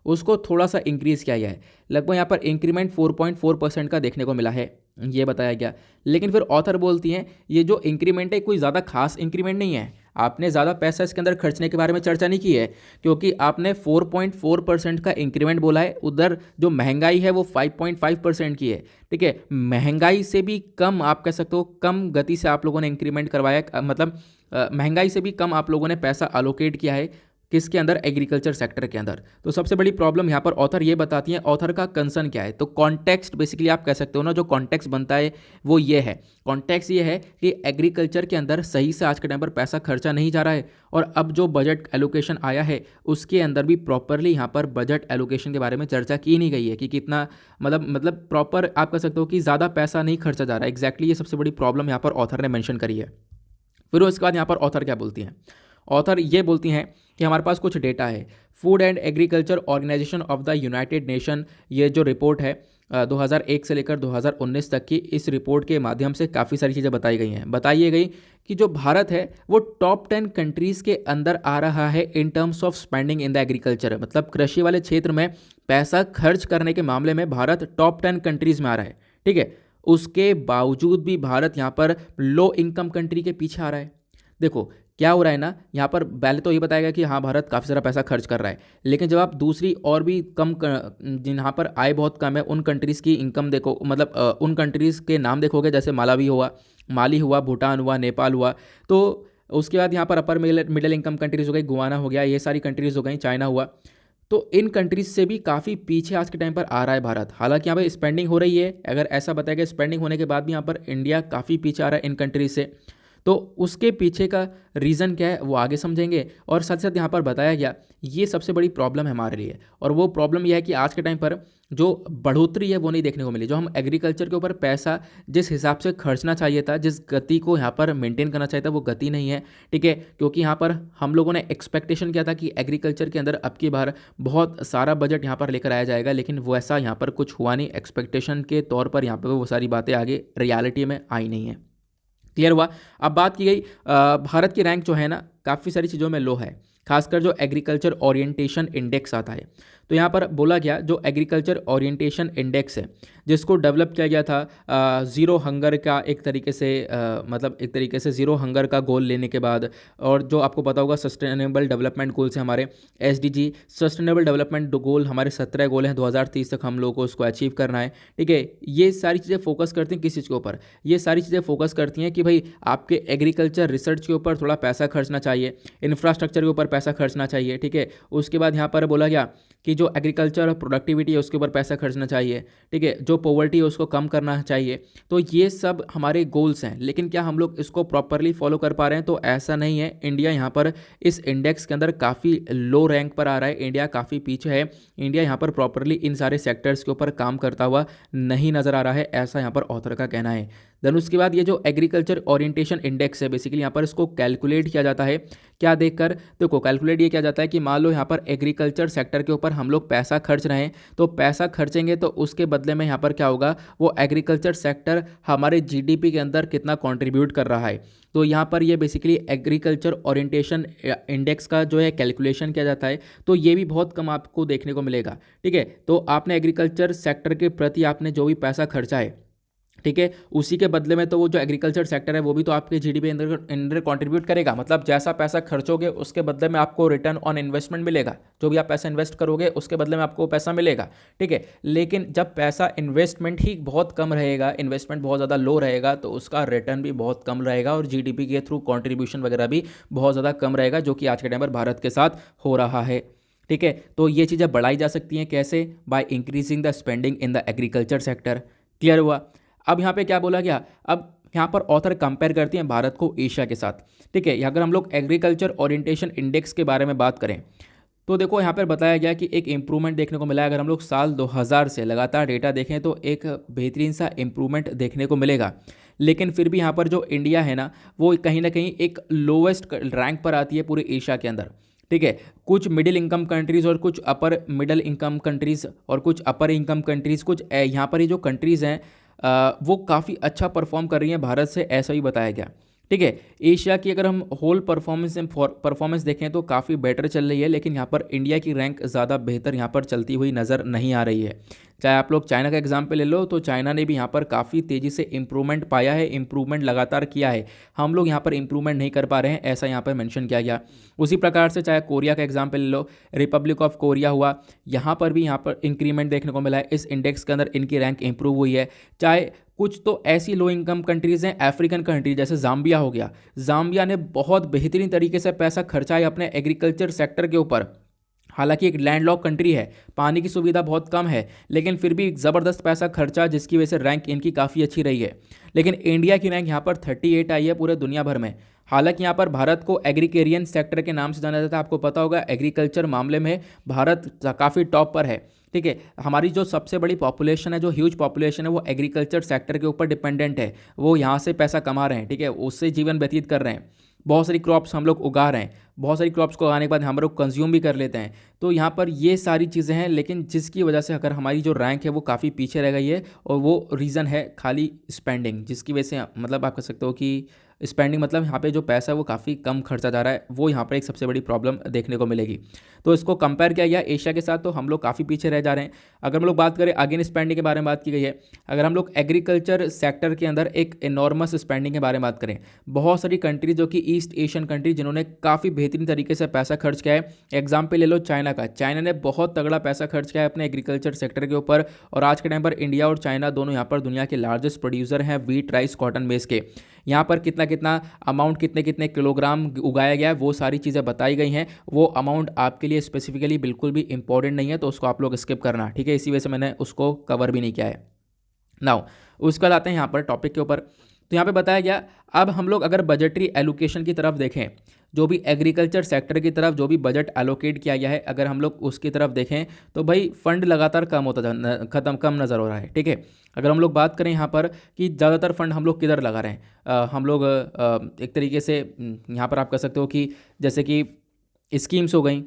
[SPEAKER 1] उसको थोड़ा सा इंक्रीज़ किया गया है। लगभग यहाँ पर इंक्रीमेंट 4.4% का देखने को मिला है, ये बताया गया। लेकिन फिर ऑथर बोलती हैं ये जो इंक्रीमेंट है कोई ज़्यादा खास इंक्रीमेंट नहीं है, आपने ज़्यादा पैसा इसके अंदर खर्चने के बारे में चर्चा नहीं की है, क्योंकि आपने 4.4% का इंक्रीमेंट बोला है। उधर जो महंगाई है वो 5.5% की है। ठीक है, महंगाई से भी कम आप कह सकते हो, कम गति से आप लोगों ने इंक्रीमेंट करवाया, मतलब महंगाई से भी कम आप लोगों ने पैसा अलोकेट किया है किसके अंदर, एग्रीकल्चर सेक्टर के अंदर। तो सबसे बड़ी प्रॉब्लम यहाँ पर ऑथर ये बताती है, ऑथर का कंसर्न क्या है। तो कॉन्टेक्स्ट बेसिकली आप कह सकते हो ना, जो कॉन्टेक्स्ट बनता है वो ये है, कॉन्टेक्स्ट ये है कि एग्रीकल्चर के अंदर सही से आज के टाइम पर पैसा खर्चा नहीं जा रहा है, और अब जो बजट एलोकेशन आया है उसके अंदर भी प्रॉपरली यहाँ पर बजट एलोकेशन के बारे में चर्चा की नहीं गई है कि कितना मतलब प्रॉपर आप कह सकते हो कि ज़्यादा पैसा नहीं खर्चा जा रहा है। एग्जैक्टली ये सबसे बड़ी प्रॉब्लम यहाँ पर ऑथर ने मेंशन करी है। फिर उसके बाद यहाँ पर ऑथर क्या बोलती हैं, ऑथर ये बोलती हैं कि हमारे पास कुछ डेटा है। Food and Agriculture Organisation of the United Nation, ये जो रिपोर्ट है 2001 से लेकर 2019 तक की, इस रिपोर्ट के माध्यम से काफ़ी सारी चीज़ें बताई गई हैं। बताई गई कि जो भारत है वो टॉप 10 कंट्रीज़ के अंदर आ रहा है in terms of spending in the agriculture, मतलब कृषि वाले क्षेत्र में पैसा खर्च करने के मामले में भारत टॉप 10 कंट्रीज़ में आ रहा है। ठीक है, उसके बावजूद भी भारत यहाँ पर लो इनकम कंट्री के पीछे आ रहा है। देखो क्या हो रहा है ना, यहाँ पर पहले तो ये बताएगा कि हाँ भारत काफ़ी सारा पैसा खर्च कर रहा है, लेकिन जब आप दूसरी और भी कम जहाँ पर आय बहुत कम है उन कंट्रीज़ की इनकम देखो, मतलब उन कंट्रीज़ के नाम देखोगे, जैसे माली हुआ, भूटान हुआ, नेपाल हुआ, तो उसके बाद यहाँ पर अपर मिडिल इनकम कंट्रीज़ हो गई, गुआना हो गया, ये सारी कंट्रीज़ हो गई, चाइना हुआ, तो इन कंट्रीज़ से भी काफ़ी पीछे आज के टाइम पर आ रहा है भारत। हालांकि यहाँ पर स्पेंडिंग हो रही है, अगर ऐसा बताया गया स्पेंडिंग होने के बाद भी यहाँ पर इंडिया काफ़ी पीछे आ रहा है इन कंट्रीज से। तो उसके पीछे का रीज़न क्या है वो आगे समझेंगे, और साथ साथ यहाँ पर बताया गया ये सबसे बड़ी प्रॉब्लम है हमारे लिए, और वो प्रॉब्लम यह है कि आज के टाइम पर जो बढ़ोतरी है वो नहीं देखने को मिली। जो हम एग्रीकल्चर के ऊपर पैसा जिस हिसाब से खर्चना चाहिए था, जिस गति को यहाँ पर मेंटेन करना चाहिए था, वो गति नहीं है। ठीक है, क्योंकि यहाँ पर हम लोगों ने एक्सपेक्टेशन किया था कि एग्रीकल्चर के अंदर अब की बार बहुत सारा बजट यहाँ पर लेकर आया जाएगा, लेकिन वैसा यहाँ पर कुछ हुआ नहीं। एक्सपेक्टेशन के तौर पर यहाँ पर वो सारी बातें आगे रियलिटी में आई नहीं है। क्लियर हुआ। अब बात की गई भारत की रैंक जो है ना काफ़ी सारी चीज़ों में लो है, खासकर जो एग्रीकल्चर ओरिएंटेशन इंडेक्स आता है। तो यहाँ पर बोला गया जो एग्रीकल्चर ओरिएंटेशन इंडेक्स है जिसको डेवलप किया गया था ज़ीरो हंगर का एक तरीके से मतलब एक तरीके से ज़ीरो हंगर का गोल लेने के बाद, और जो आपको पता होगा सस्टेनेबल डेवलपमेंट गोल्स हैं हमारे एसडीजी, सस्टेनेबल डेवलपमेंट गोल हमारे 17 गोल हैं, 2030 तक हम लोगों को उसको अचीव करना है। ठीक है, ये सारी चीज़ें फोकस करती हैं किस चीज़ के ऊपर, ये सारी चीज़ें फोकस करती हैं कि भाई आपके एग्रीकल्चर रिसर्च के ऊपर थोड़ा पैसा खर्चना चाहिए, इंफ्रास्ट्रक्चर के ऊपर पैसा खर्चना चाहिए। ठीक है, उसके बाद यहाँ पर बोला गया कि जो एग्रीकल्चर प्रोडक्टिविटी है उसके ऊपर पैसा खर्चना चाहिए। ठीक है, जो पॉवर्टी है उसको कम करना चाहिए। तो ये सब हमारे गोल्स हैं, लेकिन क्या हम लोग इसको प्रॉपरली फॉलो कर पा रहे हैं? तो ऐसा नहीं है। इंडिया यहाँ पर इस इंडेक्स के अंदर काफ़ी लो रैंक पर आ रहा है, इंडिया काफ़ी पीछे है। इंडिया यहाँ पर प्रॉपरली इन सारे सेक्टर्स के ऊपर काम करता हुआ नहीं नज़र आ रहा है, ऐसा यहाँ पर ऑथर का कहना है। देन उसके बाद ये जो एग्रीकल्चर ओरिएंटेशन इंडेक्स है बेसिकली यहाँ पर इसको कैलकुलेट किया जाता है क्या देखकर? देखो कैलकुलेट ये किया जाता है कि मान लो यहाँ पर एग्रीकल्चर सेक्टर के ऊपर हम लोग पैसा खर्च रहे हैं, तो पैसा खर्चेंगे तो उसके बदले में यहाँ पर क्या होगा, वो एग्रीकल्चर सेक्टर हमारे जीडीपी के अंदर कितना कंट्रीब्यूट कर रहा है। तो यहाँ पर ये बेसिकली एग्रीकल्चर ओरिएंटेशन इंडेक्स का जो है कैलकुलेशन किया जाता है। तो ये भी बहुत कम आपको देखने को मिलेगा। ठीक है, तो आपने एग्रीकल्चर सेक्टर के प्रति आपने जो भी पैसा खर्चा है, ठीक है, उसी के बदले में तो वो जो एग्रीकल्चर सेक्टर है वो भी तो आपके जीडीपी अंदर कंट्रीब्यूट करेगा। मतलब जैसा पैसा खर्चोगे उसके बदले में आपको रिटर्न ऑन इन्वेस्टमेंट मिलेगा, जो भी आप पैसा इन्वेस्ट करोगे उसके बदले में आपको पैसा मिलेगा। ठीक है, लेकिन जब पैसा इन्वेस्टमेंट ही बहुत कम रहेगा, इन्वेस्टमेंट बहुत ज़्यादा लो रहेगा, तो उसका रिटर्न भी बहुत कम रहेगा और जीडीपी के थ्रू कॉन्ट्रीब्यूशन वगैरह भी बहुत ज़्यादा कम रहेगा, जो कि आज के टाइम पर भारत के साथ हो रहा है। ठीक है, तो ये चीज़ें बढ़ाई जा सकती हैं कैसे? By increasing the spending in the agriculture sector. Clear हुआ। अब यहाँ पे क्या बोला गया, अब यहाँ पर ऑथर कंपेयर करती हैं भारत को एशिया के साथ। ठीक है, अगर हम लोग एग्रीकल्चर ओरिएंटेशन इंडेक्स के बारे में बात करें तो देखो यहाँ पर बताया गया कि एक इम्प्रूवमेंट देखने को मिला है। अगर हम लोग साल 2000 से लगातार डेटा देखें तो एक बेहतरीन सा इम्प्रूवमेंट देखने को मिलेगा, लेकिन फिर भी यहाँ पर जो इंडिया है ना वो कहीं ना कहीं एक लोवेस्ट रैंक पर आती है पूरे एशिया के अंदर। ठीक है, कुछ मिडिल इनकम कंट्रीज़ और कुछ अपर मिडिल इनकम कंट्रीज़ और कुछ अपर इनकम कंट्रीज़, कुछ यहाँ पर ये जो कंट्रीज़ हैं वो काफ़ी अच्छा परफॉर्म कर रही हैं भारत से, ऐसा ही बताया गया। ठीक है, एशिया की अगर हम होल परफॉर्मेंस देखें तो काफ़ी बेटर चल रही है, लेकिन यहाँ पर इंडिया की रैंक ज़्यादा बेहतर यहाँ पर चलती हुई नज़र नहीं आ रही है। चाहे आप लोग चाइना का एग्जाम्पल ले लो तो चाइना ने भी यहाँ पर काफ़ी तेज़ी से इम्प्रूवमेंट पाया है, इम्प्रूवमेंट लगातार किया है। हम लोग यहाँ पर इम्प्रूवमेंट नहीं कर पा रहे हैं, ऐसा यहाँ पर मेंशन किया गया। उसी प्रकार से चाहे कोरिया का एग्जाम्पल ले लो, रिपब्लिक ऑफ कोरिया हुआ, यहाँ पर भी यहाँ पर इंक्रीमेंट देखने को मिला है, इस इंडेक्स के अंदर इनकी रैंक इंप्रूव हुई है। चाहे कुछ तो ऐसी लो इनकम कंट्रीज़ हैं, अफ्रीकन कंट्री जैसे जाम्बिया हो गया, जाम्बिया ने बहुत बेहतरीन तरीके से पैसा खर्चा है अपने एग्रीकल्चर सेक्टर के ऊपर। हालांकि एक लैंडलॉक कंट्री है, पानी की सुविधा बहुत कम है, लेकिन फिर भी ज़बरदस्त पैसा खर्चा जिसकी वजह से रैंक इनकी काफ़ी अच्छी रही है। लेकिन इंडिया की रैंक यहाँ पर 38 आई है पूरे दुनिया भर में। हालांकि यहाँ पर भारत को एग्रीकेरियन सेक्टर के नाम से जाना जाता है, आपको पता होगा एग्रीकल्चर मामले में भारत काफ़ी टॉप पर है। ठीक है, हमारी जो सबसे बड़ी पॉपुलेशन है, जो ह्यूज पॉपुलेशन है, वो एग्रीकल्चर सेक्टर के ऊपर डिपेंडेंट है, वो यहाँ से पैसा कमा रहे हैं। ठीक है, उससे जीवन व्यतीत कर रहे हैं। बहुत सारी क्रॉप्स हम लोग उगा रहे हैं, बहुत सारी क्रॉप्स को उगाने के बाद हम लोग कंज्यूम भी कर लेते हैं। तो यहाँ पर ये सारी चीज़ें हैं, लेकिन जिसकी वजह से अगर हमारी जो रैंक है वो काफ़ी पीछे रह गई है, और वो रीज़न है खाली स्पेंडिंग, जिसकी वजह से मतलब आप कह सकते हो कि स्पेंडिंग मतलब यहाँ पे जो पैसा है वो काफ़ी कम खर्चा जा रहा है, वो यहाँ पर एक सबसे बड़ी प्रॉब्लम देखने को मिलेगी। तो इसको कंपेयर किया गया एशिया के साथ, तो हम लोग काफ़ी पीछे रह जा रहे हैं। अगर हम लोग बात करें अगेन स्पेंडिंग के बारे में बात की गई है, अगर हम लोग एग्रीकल्चर सेक्टर के अंदर एक इनॉर्मस स्पेंडिंग के बारे में बात करें, बहुत सारी कंट्री जो कि ईस्ट एशियन कंट्री जिन्होंने काफ़ी बेहतरीन तरीके से पैसा खर्च किया है। एग्जाम्पल ले लो चाइना का, चाइना ने बहुत तगड़ा पैसा खर्च किया है अपने एग्रीकल्चर सेक्टर के ऊपर, और आज के टाइम पर इंडिया और चाइना दोनों यहाँ पर दुनिया के लार्जेस्ट प्रोड्यूसर हैं वीट, राइस, कॉटन बेस के। यहाँ पर कितना कितना अमाउंट, कितने कितने किलोग्राम उगाया गया है, वो सारी चीज़ें बताई गई हैं। वो अमाउंट आपके लिए स्पेसिफिकली बिल्कुल भी इंपॉर्टेंट नहीं है, तो उसको आप लोग स्किप करना। ठीक है, इसी वजह से मैंने उसको कवर भी नहीं किया है। नाउ उसके बाद आते हैं यहाँ पर टॉपिक के ऊपर। तो यहाँ पे बताया गया, अब हम लोग अगर बजटरी एलोकेशन की तरफ देखें, जो भी एग्रीकल्चर सेक्टर की तरफ जो भी बजट एलोकेट किया गया है, अगर हम लोग उसकी तरफ देखें तो भाई फंड लगातार कम होता कम नज़र हो रहा है। ठीक है, अगर हम लोग बात करें यहाँ पर कि ज़्यादातर फंड हम लोग किधर लगा रहे हैं, हम लोग एक तरीके से यहाँ पर आप कह सकते हो कि जैसे कि स्कीम्स हो गई,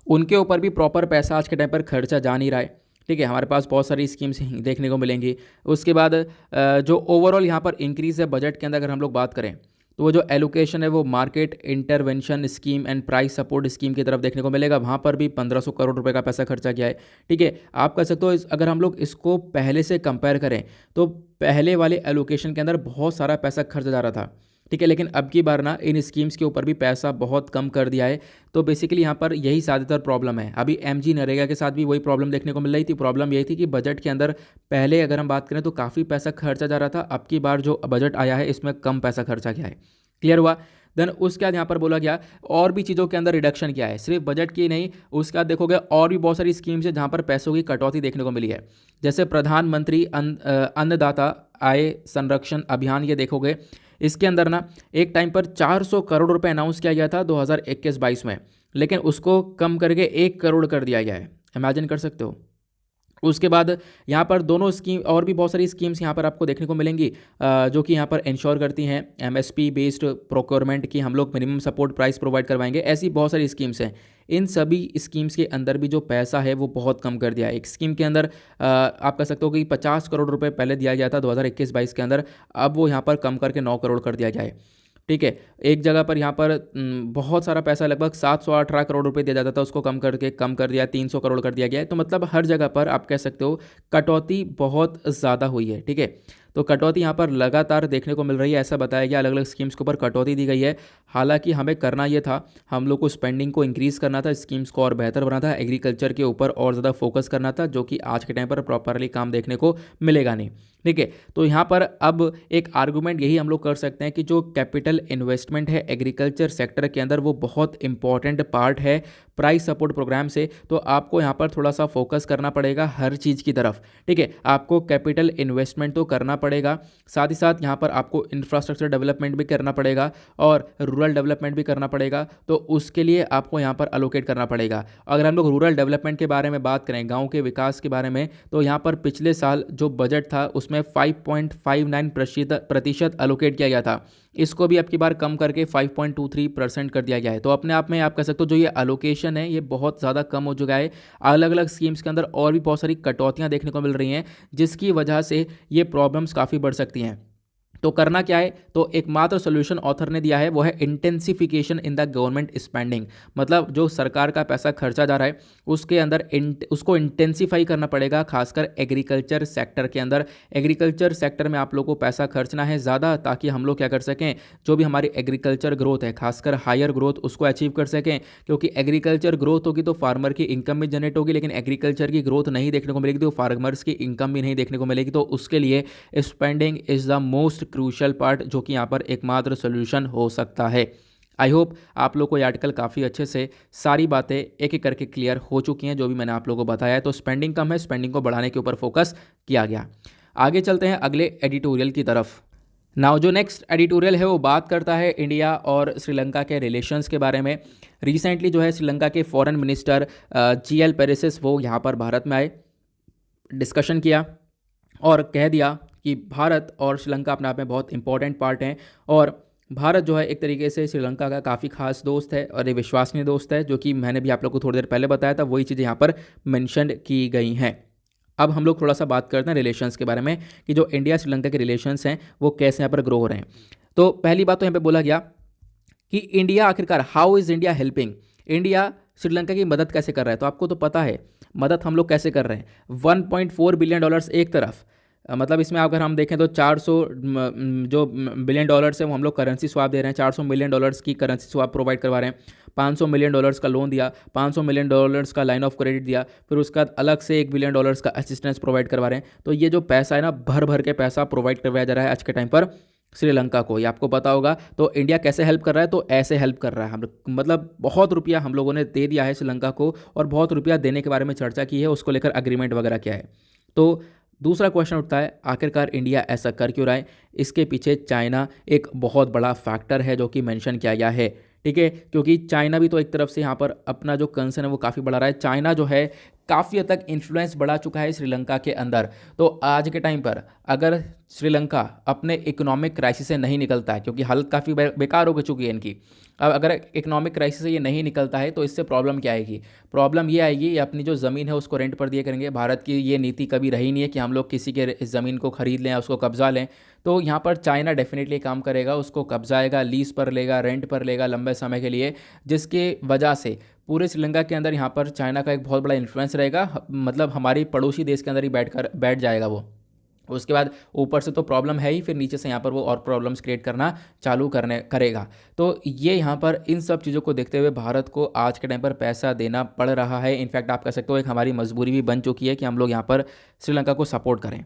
[SPEAKER 1] उनके ऊपर भी प्रॉपर पैसा आज के टाइम पर खर्चा जा नहीं रहा है। ठीक है, हमारे पास बहुत सारी स्कीम्स देखने को मिलेंगी। उसके बाद जो ओवरऑल यहाँ पर इंक्रीज़ है बजट के अंदर अगर हम लोग बात करें, तो वो जो एलोकेशन है वो market intervention scheme and price support scheme की तरफ देखने को मिलेगा। वहाँ पर भी 1500 करोड़ रुपए का पैसा खर्चा किया है। ठीक है, आप कह सकते हो अगर हम लोग इसको पहले से कंपेयर करें तो पहले वाले एलोकेशन के अंदर बहुत सारा पैसा खर्चा जा रहा था। ठीक है, लेकिन अब की बार ना इन स्कीम्स के ऊपर भी पैसा बहुत कम कर दिया है। तो बेसिकली यहाँ पर यही ज़्यादातर प्रॉब्लम है। अभी एमजी नरेगा के साथ भी वही प्रॉब्लम देखने को मिल रही थी। प्रॉब्लम यही थी कि बजट के अंदर पहले अगर हम बात करें तो काफ़ी पैसा खर्चा जा रहा था, अब की बार जो बजट आया है इसमें कम पैसा खर्चा गया है। क्लियर हुआ। देन उसके बाद यहाँ पर बोला गया और भी चीज़ों के अंदर रिडक्शन किया है, सिर्फ बजट की नहीं, उसके बाद देखोगे और भी बहुत सारी स्कीम्स है जहाँ पर पैसों की कटौती देखने को मिली है। जैसे प्रधानमंत्री अन्नदाता आय संरक्षण अभियान, ये देखोगे इसके अंदर ना एक टाइम पर 400 करोड़ रुपए अनाउंस किया गया था 2021-22 में, लेकिन उसको कम करके 1 करोड़ कर दिया गया है। इमेजिन कर सकते हो। उसके बाद यहाँ पर दोनों स्कीम और भी बहुत सारी स्कीम्स यहाँ पर आपको देखने को मिलेंगी जो कि यहाँ पर इंश्योर करती हैं एमएसपी बेस्ड प्रोक्योरमेंट की, हम लोग मिनिमम सपोर्ट प्राइस प्रोवाइड करवाएंगे। ऐसी बहुत सारी स्कीम्स हैं। इन सभी स्कीम्स के अंदर भी जो पैसा है वो बहुत कम कर दिया है। एक स्कीम के अंदर आप कह सकते हो कि 50 करोड़ रुपए पहले दिया गया था 2021-22 के अंदर, अब वो यहाँ पर कम करके 9 करोड़ कर दिया गया है। ठीक है, एक जगह पर यहाँ पर बहुत सारा पैसा लगभग 718 करोड़ रुपए दिया जाता था, उसको कम कर दिया, 300 करोड़ कर दिया गया है। तो मतलब हर जगह पर आप कह सकते हो कटौती बहुत ज़्यादा हुई है। ठीक है, तो कटौती यहाँ पर लगातार देखने को मिल रही है। ऐसा बताया गया अलग अलग स्कीम्स के ऊपर कटौती दी गई है। हालांकि हमें करना ये था, हम लोग को स्पेंडिंग को इंक्रीज़ करना था, स्कीम्स को और बेहतर बनाना था, एग्रीकल्चर के ऊपर और ज़्यादा फोकस करना था, जो कि आज के टाइम पर प्रॉपरली काम देखने को मिलेगा नहीं। ठीक है, तो यहाँ पर अब एक आर्गूमेंट यही हम लोग कर सकते हैं कि जो कैपिटल इन्वेस्टमेंट है एग्रीकल्चर सेक्टर के अंदर वो बहुत इंपॉर्टेंट पार्ट है प्राइस सपोर्ट प्रोग्राम से। तो आपको यहाँ पर थोड़ा सा फोकस करना पड़ेगा हर चीज़ की तरफ। ठीक है, आपको कैपिटल इन्वेस्टमेंट तो करना पड़ेगा, साथ ही साथ यहाँ पर आपको इंफ्रास्ट्रक्चर डेवलपमेंट भी करना पड़ेगा और रूरल डेवलपमेंट भी करना पड़ेगा। तो उसके लिए आपको यहाँ पर अलोकेट करना पड़ेगा। अगर हम लोग रूरल डेवलपमेंट के बारे में बात करें, गाँव के विकास के बारे में, तो यहाँ पर पिछले साल जो बजट था उसमें 5.59% अलोकेट किया गया था। इसको भी अब की बार कम करके 5.23% कर दिया गया है। तो अपने आप में आप कह सकते हो जो ये अलोकेशन है ये बहुत ज़्यादा कम हो चुका है। अलग अलग स्कीम्स के अंदर और भी बहुत सारी कटौतियाँ देखने को मिल रही हैं, जिसकी वजह से ये प्रॉब्लम्स काफ़ी बढ़ सकती हैं। तो करना क्या है, तो एकमात्र सोल्यूशन ऑथर ने दिया है वो है intensification in the government spending. मतलब जो सरकार का पैसा खर्चा जा रहा है उसके अंदर उसको इंटेंसिफाई करना पड़ेगा, खासकर एग्रीकल्चर सेक्टर के अंदर। एग्रीकल्चर सेक्टर में आप लोगों को पैसा खर्चना है ज़्यादा, ताकि हम लोग क्या कर सकें, जो भी हमारी एग्रीकल्चर ग्रोथ है खासकर हायर ग्रोथ उसको अचीव कर सकें। क्योंकि एग्रीकल्चर ग्रोथ होगी तो फार्मर की इनकम भी जनरेट होगी, लेकिन एग्रीकल्चर की ग्रोथ नहीं देखने को मिलेगी तो फार्मर्स की इनकम भी नहीं देखने को मिलेगी। तो उसके लिए spending is the most crucial part, जो कि यहाँ पर एकमात्र सोल्यूशन हो सकता है। आई होप आप लोग को ये आर्टिकल काफ़ी अच्छे से सारी बातें एक एक करके क्लियर हो चुकी हैं, जो भी मैंने आप लोगों को बताया है। तो स्पेंडिंग कम है, स्पेंडिंग को बढ़ाने के ऊपर फोकस किया गया। आगे चलते हैं अगले एडिटोरियल की तरफ। नाउ जो नेक्स्ट एडिटोरियल है वो बात करता है इंडिया और श्रीलंका के रिलेशंस के बारे में। रिसेंटली जो है श्रीलंका के फॉरेन मिनिस्टर GL पेरेसिस वो यहाँ पर भारत में आए, डिस्कशन किया और कह दिया कि भारत और श्रीलंका अपने आप में बहुत इंपॉर्टेंट पार्ट हैं, और भारत जो है एक तरीके से श्रीलंका का काफ़ी खास दोस्त है और एक विश्वसनीय दोस्त है, जो कि मैंने भी आप लोग को थोड़ी देर पहले बताया था। वही चीज़ें यहाँ पर मेंशन की गई हैं। अब हम लोग थोड़ा सा बात करते हैं रिलेशंस के बारे में कि जो इंडिया श्रीलंका के रिलेशंस हैं वो कैसे यहाँ पर ग्रो हो रहे हैं। तो पहली बात तो यहाँ पर बोला गया कि इंडिया आखिरकार how is India helping, India Sri Lanka की मदद कैसे कर रहा है। तो आपको तो पता है मदद हम लोग कैसे कर रहे हैं। $1.4 बिलियन एक तरफ, मतलब इसमें अगर हम देखें तो 400 जो बिलियन डॉलर्स है वो हम लोग करेंसी स्वाप दे रहे हैं, 400 मिलियन डॉलर्स की करेंसी स्वाप प्रोवाइड करवा रहे हैं, 500 मिलियन डॉलर्स का लोन दिया, 500 मिलियन डॉलर्स का लाइन ऑफ क्रेडिट दिया, फिर उसके बाद अलग से $1 बिलियन का असिस्टेंस प्रोवाइड करवा रहे हैं। तो ये जो पैसा है ना, भर भर के पैसा प्रोवाइड करवाया जा रहा है आज के टाइम पर श्रीलंका को, ये आपको पता होगा। तो इंडिया कैसे हेल्प कर रहा है, तो ऐसे हेल्प कर रहा है। हम मतलब बहुत रुपया हम लोगों ने दे दिया है श्रीलंका को, और बहुत रुपया देने के बारे में चर्चा की है, उसको लेकर अग्रीमेंट वगैरह किया है। तो दूसरा क्वेश्चन उठता है आखिरकार इंडिया ऐसा कर क्यों रहा है। इसके पीछे चाइना एक बहुत बड़ा फैक्टर है जो कि मेंशन किया गया है, ठीक है, क्योंकि चाइना भी तो एक तरफ से यहाँ पर अपना जो कंसर्न है वो काफ़ी बढ़ा रहा है। चाइना जो है काफ़ी हद तक इन्फ्लुएंस बढ़ा चुका है श्रीलंका के अंदर। तो आज के टाइम पर अगर श्रीलंका अपने इकोनॉमिक क्राइसिस से नहीं निकलता है, क्योंकि हालत काफ़ी बेकार हो चुकी है इनकी, अब अगर इकोनॉमिक क्राइसिस से ये नहीं निकलता है तो इससे प्रॉब्लम क्या आएगी। प्रॉब्लम ये आएगी ये अपनी जो ज़मीन है उसको रेंट पर दिए करेंगे। भारत की ये नीति कभी रही नहीं है कि हम लोग किसी के ज़मीन को खरीद लें, उसको कब्जा लें। तो यहाँ पर चाइना डेफिनेटली काम करेगा, उसको कब्जाएगा, लीज पर लेगा, रेंट पर लेगा लंबे समय के लिए, जिसके वजह से पूरे श्रीलंका के अंदर यहाँ पर चाइना का एक बहुत बड़ा इन्फ्लुएंस रहेगा। मतलब हमारी पड़ोसी देश के अंदर ही बैठ जाएगा वो। उसके बाद ऊपर से तो प्रॉब्लम है ही, फिर नीचे से यहाँ पर वो और प्रॉब्लम्स क्रिएट करना चालू करेगा। तो ये यहाँ पर इन सब चीज़ों को देखते हुए भारत को आज के टाइम पर पैसा देना पड़ रहा है। इनफैक्ट आप कह सकते हो एक हमारी मजबूरी भी बन चुकी है कि हम लोग यहाँ पर श्रीलंका को सपोर्ट करें।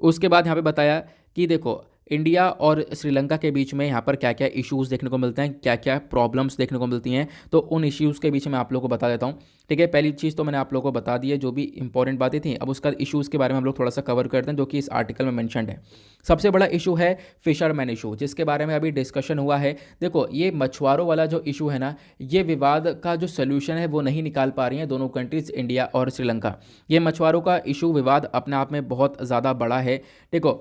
[SPEAKER 1] उसके बाद यहाँ पे बताया कि देखो इंडिया और श्रीलंका के बीच में यहाँ पर क्या क्या इश्यूज़ देखने को मिलते हैं, क्या क्या प्रॉब्लम्स देखने को मिलती हैं। तो उन इश्यूज़ के बीच में आप लोगों को बता देता हूँ, ठीक है। पहली चीज़ तो मैंने आप लोगों को बता दी है जो भी इंपॉर्टेंट बातें थी। अब उसका इश्यूज़ के बारे में हम लोग थोड़ा सा कवर करते हैं जो कि इस आर्टिकल में मैंशनड है। सबसे बड़ा इशू है फिशरमैन इशू, जिसके बारे में अभी डिस्कशन हुआ है। देखो ये मछुआरों वाला जो इशू है ना, ये विवाद का जो सोल्यूशन है वो नहीं निकाल पा रही हैं दोनों कंट्रीज, इंडिया और श्रीलंका। ये मछुआरों का इशू विवाद अपने आप में बहुत ज़्यादा बड़ा है। देखो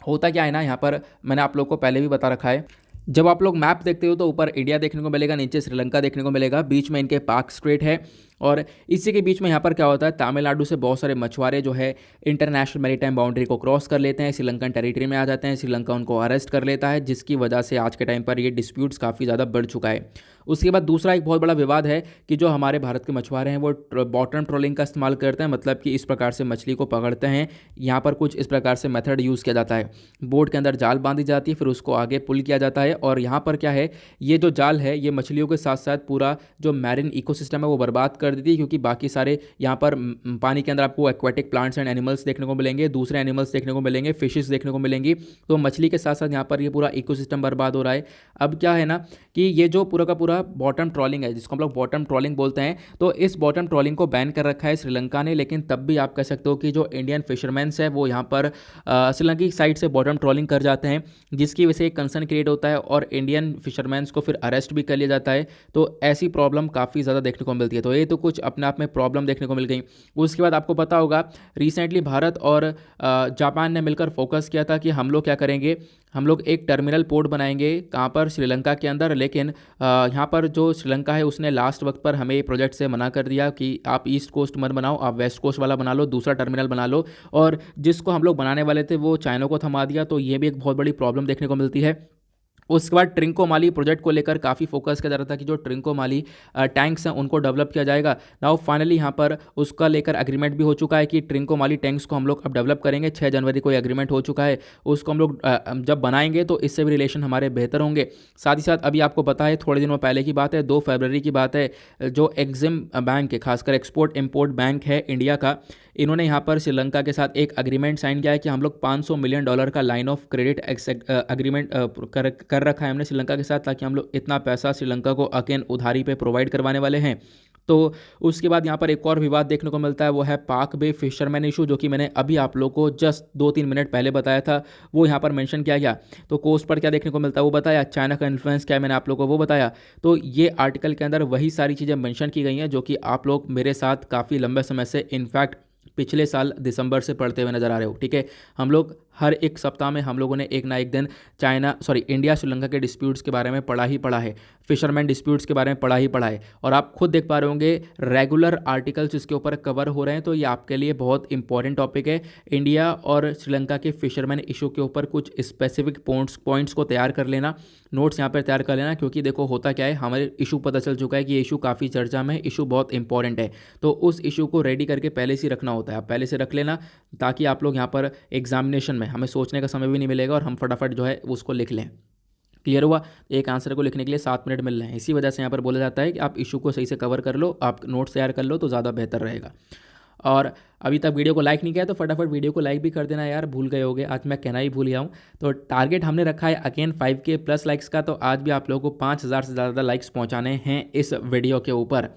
[SPEAKER 1] होता क्या है ना, यहाँ पर मैंने आप लोग को पहले भी बता रखा है, जब आप लोग मैप देखते हो तो ऊपर इंडिया देखने को मिलेगा, नीचे श्रीलंका देखने को मिलेगा, बीच में इनके पाक स्ट्रेट है। और इसी के बीच में यहाँ पर क्या होता है, तमिलनाडु से बहुत सारे मछुआरे जो है इंटरनेशनल मैरीटाइम बाउंड्री को क्रॉस कर लेते हैं, श्रीलंकन टेरिटरी में आ जाते हैं, श्रीलंका उनको अरेस्ट कर लेता है, जिसकी वजह से आज के टाइम पर ये डिस्प्यूट्स काफ़ी ज़्यादा बढ़ चुका है। उसके बाद दूसरा एक बहुत बड़ा विवाद है कि जो हमारे भारत के मछुआरे हैं वो बॉटम ट्रोलिंग का इस्तेमाल करते हैं, मतलब कि इस प्रकार से मछली को पकड़ते हैं। यहाँ पर कुछ इस प्रकार से मेथड यूज़ किया जाता है, बोट के अंदर जाल बांधी जाती है, फिर उसको आगे पुल किया जाता है। और यहाँ पर क्या है, ये जो जाल है ये मछलियों के साथ साथ पूरा जो मैरिन इकोसिस्टम है वो बर्बाद कर देती है, क्योंकि बाकी सारे यहाँ पर पानी के अंदर आपको एक्वाटिक प्लांट्स एंड एनिमल्स देखने को मिलेंगे, दूसरे एनिमल्स देखने को मिलेंगे, फिशेस देखने को मिलेंगी। तो मछली के साथ साथ यहाँ पर ये पूरा इकोसिस्टम बर्बाद हो रहा है। अब क्या है ना कि ये जो पूरा का पूरा बॉटम ट्रॉलिंग है, जिसको हम लोग बॉटम ट्रॉलिंग बोलते हैं, तो इस बॉटम ट्रॉलिंग को बैन कर रखा है श्रीलंका ने। लेकिन तब भी आप कह सकते हो कि जो इंडियन फिशरमैन्स है वो यहाँ पर श्रीलंका की साइड से बॉटम ट्रॉलिंग कर जाते हैं, जिसकी वजह से एक कंसर्न क्रिएट होता है और इंडियन फिशरमैन्स को फिर अरेस्ट भी कर लिया जाता है। तो ऐसी प्रॉब्लम काफ़ी ज़्यादा देखने को मिलती है। तो ये तो कुछ अपने आप में प्रॉब्लम देखने को मिल गई। उसके बाद आपको पता होगा रिसेंटली भारत और जापान ने मिलकर फोकस किया था कि हम लोग क्या करेंगे, हम लोग एक टर्मिनल पोर्ट बनाएंगे, कहाँ पर, श्रीलंका के अंदर। लेकिन यहाँ पर जो श्रीलंका है उसने लास्ट वक्त पर हमें ये प्रोजेक्ट से मना कर दिया कि आप ईस्ट कोस्ट मत बनाओ, आप वेस्ट कोस्ट वाला बना लो, दूसरा टर्मिनल बना लो। और जिसको हम लोग बनाने वाले थे वो चाइना को थमा दिया। तो ये भी एक बहुत बड़ी प्रॉब्लम देखने को मिलती है। उसके बाद ट्रिंकोमाली प्रोजेक्ट को लेकर काफ़ी फोकस किया जा रहा था कि जो ट्रिंकोमाली टैंक्स हैं उनको डेवलप किया जाएगा। नाउ फाइनली यहाँ पर उसका लेकर एग्रीमेंट भी हो चुका है कि ट्रिंकोमाली टैंक्स को हम लोग अब डेवलप करेंगे। 6 जनवरी को एग्रीमेंट हो चुका है, उसको हम लोग जब बनाएंगे तो इससे भी रिलेशन हमारे बेहतर होंगे। साथ ही साथ अभी आपको पता है थोड़े दिनों पहले की बात है, 2 फरवरी की बात है, जो एग्जिम बैंक है, खासकर एक्सपोर्ट इम्पोर्ट बैंक है इंडिया का, इन्होंने यहाँ पर श्रीलंका के साथ एक एग्रीमेंट साइन किया है कि हम लोग $500 मिलियन का लाइन ऑफ क्रेडिट एग्रीमेंट कर रखा है हमने श्रीलंका के साथ, ताकि हम लोग इतना पैसा श्रीलंका को अगेन उधारी पे प्रोवाइड करवाने वाले हैं। तो उसके बाद यहाँ पर एक और विवाद देखने को मिलता है, वो है पाक बे फिशरमैन इशू, जो कि मैंने अभी आप लोगों को जस्ट 2-3 मिनट पहले बताया था, वो यहाँ पर मेंशन किया गया। तो कोस्ट पर क्या देखने को मिलता है वो बताया, चाइना का इन्फ्लुएंस क्या है मैंने आप लोगों को वो बताया। तो ये आर्टिकल के अंदर वही सारी चीज़ें मेंशन की गई हैं जो कि आप लोग मेरे साथ काफ़ी लंबे समय से, इनफैक्ट पिछले साल दिसंबर से पढ़ते हुए नजर आ रहे हो, ठीक है। हम लोग हर एक सप्ताह में हम लोगों ने एक ना एक दिन इंडिया श्रीलंका के डिस्प्यूट्स के बारे में पढ़ा ही पढ़ा है, फिशरमैन डिस्प्यूट्स के बारे में पढ़ा ही पढ़ा है। और आप खुद देख पा रहे होंगे रेगुलर आर्टिकल्स इसके ऊपर कवर हो रहे हैं। तो ये आपके लिए बहुत इंपॉर्टेंट टॉपिक है। इंडिया और श्रीलंका के फिशरमैन इशू के ऊपर कुछ स्पेसिफिक पॉइंट्स को तैयार कर लेना, नोट्स यहाँ पर तैयार कर लेना, क्योंकि देखो होता क्या है, हमारे इशू पता चल चुका है कि ये इशू काफ़ी चर्चा में है, इशू बहुत इंपॉर्टेंट है। तो उस इशू को रेडी करके पहले से रखना होता है, आप पहले से रख लेना, ताकि आप लोग यहाँ पर एग्जामिनेशन में हमें सोचने का समय भी नहीं मिलेगा और हम फटाफट जो है उसको लिख लें। क्लियर हुआ। एक आंसर को लिखने के लिए 7 मिनट मिल रहे हैं। इसी वजह से यहाँ पर बोला जाता है कि आप इशू को सही से कवर कर लो, आप नोट्स तैयार कर लो तो ज़्यादा बेहतर रहेगा। और अभी तक वीडियो को लाइक नहीं किया तो फटाफट वीडियो को लाइक भी कर देना यार, भूल गए होगे, आज मैं कहना ही भूल गया हूँ। तो टारगेट हमने रखा है अगेन 5K प्लस लाइक्स का, तो आज भी आप लोगों को 5000 से ज़्यादा लाइक्स पहुँचाने हैं इस वीडियो के ऊपर।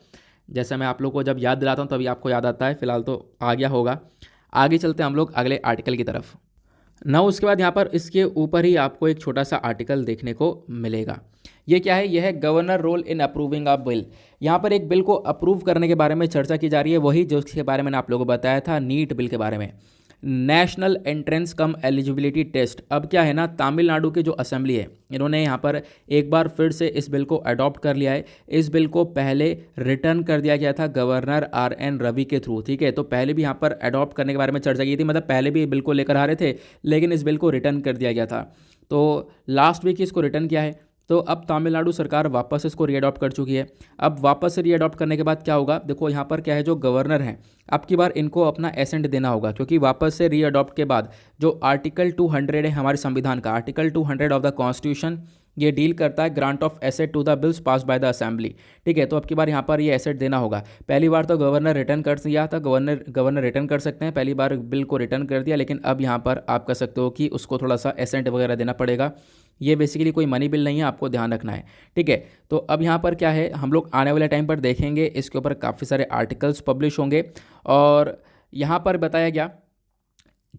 [SPEAKER 1] जैसा मैं आप लोगों को जब याद दिलाता हूँ तभी आपको याद आता है, फिलहाल तो आ गया होगा। आगे चलते हैं हम लोग अगले आर्टिकल की तरफ। ना उसके बाद यहाँ पर इसके ऊपर ही आपको एक छोटा सा आर्टिकल देखने को मिलेगा। ये क्या है? यह है governor role in approving a bill. यहाँ पर एक बिल को अप्रूव करने के बारे में चर्चा की जा रही है, वही जो इसके बारे में मैंने आप लोगों को बताया था, नीट बिल के बारे में, नेशनल एंट्रेंस कम एलिजिबिलिटी टेस्ट। अब क्या है ना, तमिलनाडु की जो असेंबली है, इन्होंने यहाँ पर एक बार फिर से इस बिल को अडॉप्ट कर लिया है। इस बिल को पहले रिटर्न कर दिया गया था गवर्नर RN रवि के थ्रू, ठीक है। तो पहले भी यहाँ पर अडॉप्ट करने के बारे में चर्चा की थी, मतलब पहले भी बिल को लेकर आ रहे थे, लेकिन इस बिल को रिटर्न कर दिया गया था। तो लास्ट वीक इसको रिटर्न किया है। तो अब तमिलनाडु सरकार वापस इसको रीअडॉप्ट कर चुकी है। अब वापस से रीअडॉप्ट करने के बाद क्या होगा, देखो यहाँ पर क्या है, जो गवर्नर हैं अब की बार इनको अपना एसेंट देना होगा, क्योंकि वापस से रीअडॉप्ट के बाद जो आर्टिकल 200 है हमारे संविधान का, आर्टिकल 200 ऑफ द कॉन्स्टिट्यूशन, ये डील करता है grant of assent to the bills pass by the assembly, ठीक है। तो अब की बार यहाँ पर ये एसेट देना होगा। पहली बार तो गवर्नर रिटर्न कर दिया था, गवर्नर रिटर्न कर सकते हैं, पहली बार बिल को रिटर्न कर दिया, लेकिन अब यहाँ पर आप कह सकते हो कि उसको थोड़ा सा एसेंट वगैरह देना पड़ेगा। ये बेसिकली कोई मनी बिल नहीं है, आपको ध्यान रखना है, ठीक है। तो अब यहाँ पर क्या है, हम लोग आने वाले टाइम पर देखेंगे, इसके ऊपर काफ़ी सारे आर्टिकल्स पब्लिश होंगे, और यहाँ पर बताया गया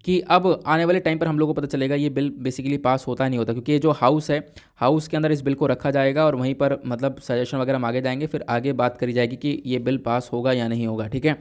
[SPEAKER 1] कि अब आने वाले टाइम पर हम लोगों को पता चलेगा ये बिल बेसिकली पास होता नहीं होता, क्योंकि ये जो हाउस है, हाउस के अंदर इस बिल को रखा जाएगा और वहीं पर मतलब सजेशन वगैरह मांगे जाएंगे, फिर आगे बात करी जाएगी कि ये बिल पास होगा या नहीं होगा, ठीक है।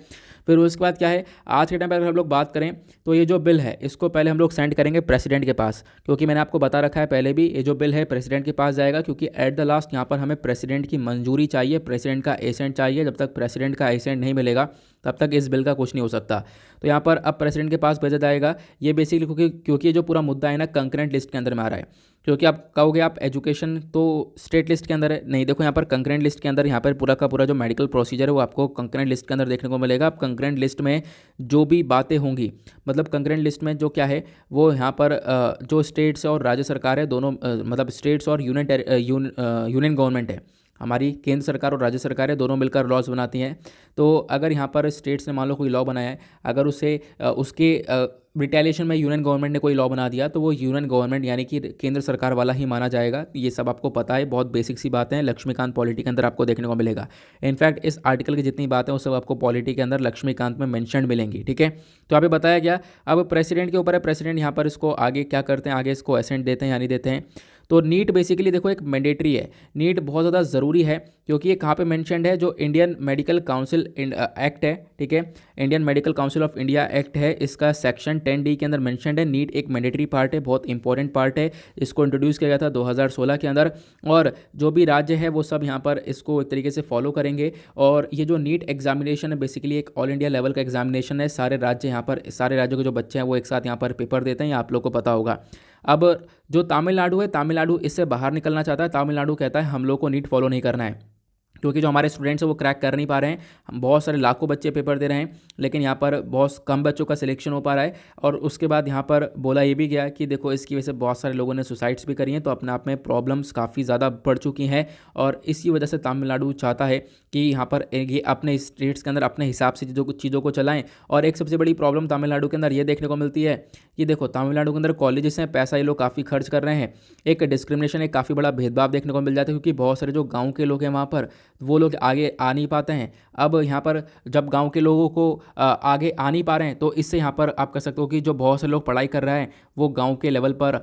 [SPEAKER 1] फिर उसके बाद क्या है, आज के टाइम पर अगर हम लोग बात करें तो ये जो बिल है इसको पहले हम लोग सेंड करेंगे प्रेसिडेंट के पास, क्योंकि मैंने आपको बता रखा है पहले भी, ये जो बिल है प्रेसिडेंट के पास जाएगा, क्योंकि एट द लास्ट यहाँ पर हमें प्रेसिडेंट की मंजूरी चाहिए, प्रेसिडेंट का एसेंट चाहिए। जब तक प्रेसिडेंट का एसेंट नहीं मिलेगा तब तक इस बिल का कुछ नहीं हो सकता। तो यहाँ पर अब प्रेसिडेंट के पास भेजा जाएगा ये बेसिकली, क्योंकि ये जो पूरा मुद्दा है ना कंकरेंट लिस्ट के अंदर में आ रहा है, क्योंकि आप कहोगे आप एजुकेशन तो स्टेट लिस्ट के अंदर है, नहीं, देखो यहाँ पर कंकरेंट लिस्ट के अंदर यहाँ पर पूरा का पूरा जो मेडिकल प्रोसीजर है वो आपको कंकरेंट लिस्ट के अंदर देखने को मिलेगा। अब कंकरेंट लिस्ट में जो भी बातें होंगी, मतलब कंकरेंट लिस्ट में जो क्या है वो यहाँ पर जो स्टेट्स और राज्य सरकार है दोनों, मतलब स्टेट्स और यूनियन गवर्नमेंट है, हमारी केंद्र सरकार और राज्य सरकार है, दोनों मिलकर लॉज बनाती हैं। तो अगर यहाँ पर स्टेट्स ने मान लो कोई लॉ बनाया है, अगर उसे उसके रिटेलिएशन में यूनियन गवर्नमेंट ने कोई लॉ बना दिया, तो वो यूनियन गवर्नमेंट यानी कि केंद्र सरकार वाला ही माना जाएगा। ये सब आपको पता है, बहुत बेसिक सी बातें हैं, लक्ष्मीकांत पॉलिटी के अंदर आपको देखने को मिलेगा। इनफैक्ट इस आर्टिकल की जितनी बातें हैं वो सब आपको पॉलिटी के अंदर लक्ष्मीकांत में मेंशन मिलेंगी, ठीक है। तो यहाँ पे बताया गया, अब प्रेसिडेंट के ऊपर है, प्रेसिडेंट यहाँ पर इसको आगे क्या करते हैं, आगे इसको एसेंट देते हैं या नहीं देते हैं। तो नीट बेसिकली देखो एक मैंडेटरी है, नीट बहुत ज़्यादा ज़रूरी है, क्योंकि ये कहाँ पे मेंशनड है, जो इंडियन मेडिकल काउंसिल एक्ट है, ठीक है, Indian medical council of India act है, इसका सेक्शन 10D के अंदर मेंशनड है। नीट एक मैंडेटरी पार्ट है, बहुत इंपॉर्टेंट पार्ट है, इसको इंट्रोड्यूस किया गया था 2016 के अंदर, और जो भी राज्य है वो सब यहाँ पर इसको एक तरीके से फॉलो करेंगे। और ये जो नीट एग्जामिनेशन है बेसिकली एक ऑल इंडिया लेवल का एग्जामिनेशन है, सारे राज्य यहाँ पर, सारे राज्यों के जो बच्चे हैं वो एक साथ यहाँ पर पेपर देते हैं, ये आप लोग को पता होगा। अब जो तमिलनाडु है, तमिलनाडु इससे बाहर निकलना चाहता है, तमिलनाडु कहता है हम लोग को नीट फॉलो नहीं करना है, क्योंकि जो हमारे स्टूडेंट्स हैं वो क्रैक कर नहीं पा रहे हैं, हम बहुत सारे लाखों बच्चे पेपर दे रहे हैं, लेकिन यहाँ पर बहुत कम बच्चों का सिलेक्शन हो पा रहा है। और उसके बाद यहाँ पर बोला ये भी गया कि देखो इसकी वजह से बहुत सारे लोगों ने सुसाइड्स भी करी हैं, तो अपने आप में प्रॉब्लम्स काफ़ी ज़्यादा बढ़ चुकी हैं, और इसी वजह से तमिलनाडु चाहता है कि यहाँ पर ये अपने स्टेट्स के अंदर अपने हिसाब से चीज़ों को चलाएँ। और एक सबसे बड़ी प्रॉब्लम तमिलनाडु के अंदर ये देखने को मिलती है कि देखो तमिलनाडु के अंदर कॉलेजेस हैं, पैसा ये लोग काफ़ी खर्च कर रहे हैं, एक डिस्क्रिमिनेशन, एक काफ़ी बड़ा भेदभाव देखने को मिल जाता है, क्योंकि बहुत सारे जो गाँव के लोग हैं वहाँ पर वो लोग आगे आ नहीं पाते हैं। अब यहाँ पर जब गांव के लोगों को आगे आ नहीं पा रहे हैं, तो इससे यहाँ पर आप कह सकते हो कि जो बहुत से लोग पढ़ाई कर रहे हैं वो गांव के लेवल पर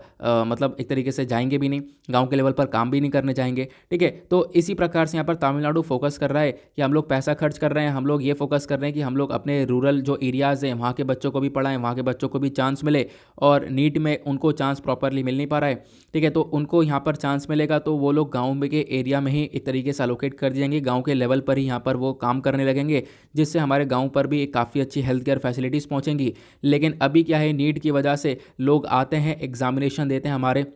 [SPEAKER 1] मतलब एक तरीके से जाएंगे भी नहीं, गांव के लेवल पर काम भी नहीं करने जाएंगे, ठीक है। तो इसी प्रकार से यहाँ पर तमिलनाडु फोकस कर रहा है कि हम लोग पैसा खर्च कर रहे हैं, हम लोग ये फोकस कर रहे हैं कि हम लोग अपने रूरल जो एरियाज़ हैं वहाँ के बच्चों को भी पढ़ाएं, वहाँ के बच्चों को भी चांस मिले, और नीट में उनको चांस प्रॉपरली मिल नहीं पा रहा है, ठीक है। तो उनको यहाँ पर चांस मिलेगा तो वो लोग गाँव में के एरिया में ही एक तरीके से एलोकेट कर दिए जाएंगे, गाँव के लेवल पर ही यहाँ पर वो काम करने लगेंगे, जिससे हमारे गांव पर भी काफ़ी अच्छी हेल्थ केयर फैसिलिटीज़ पहुंचेंगी। लेकिन अभी क्या है, नीट की वजह से लोग आते हैं, एग्जामिनेशन देते हैं, हमारे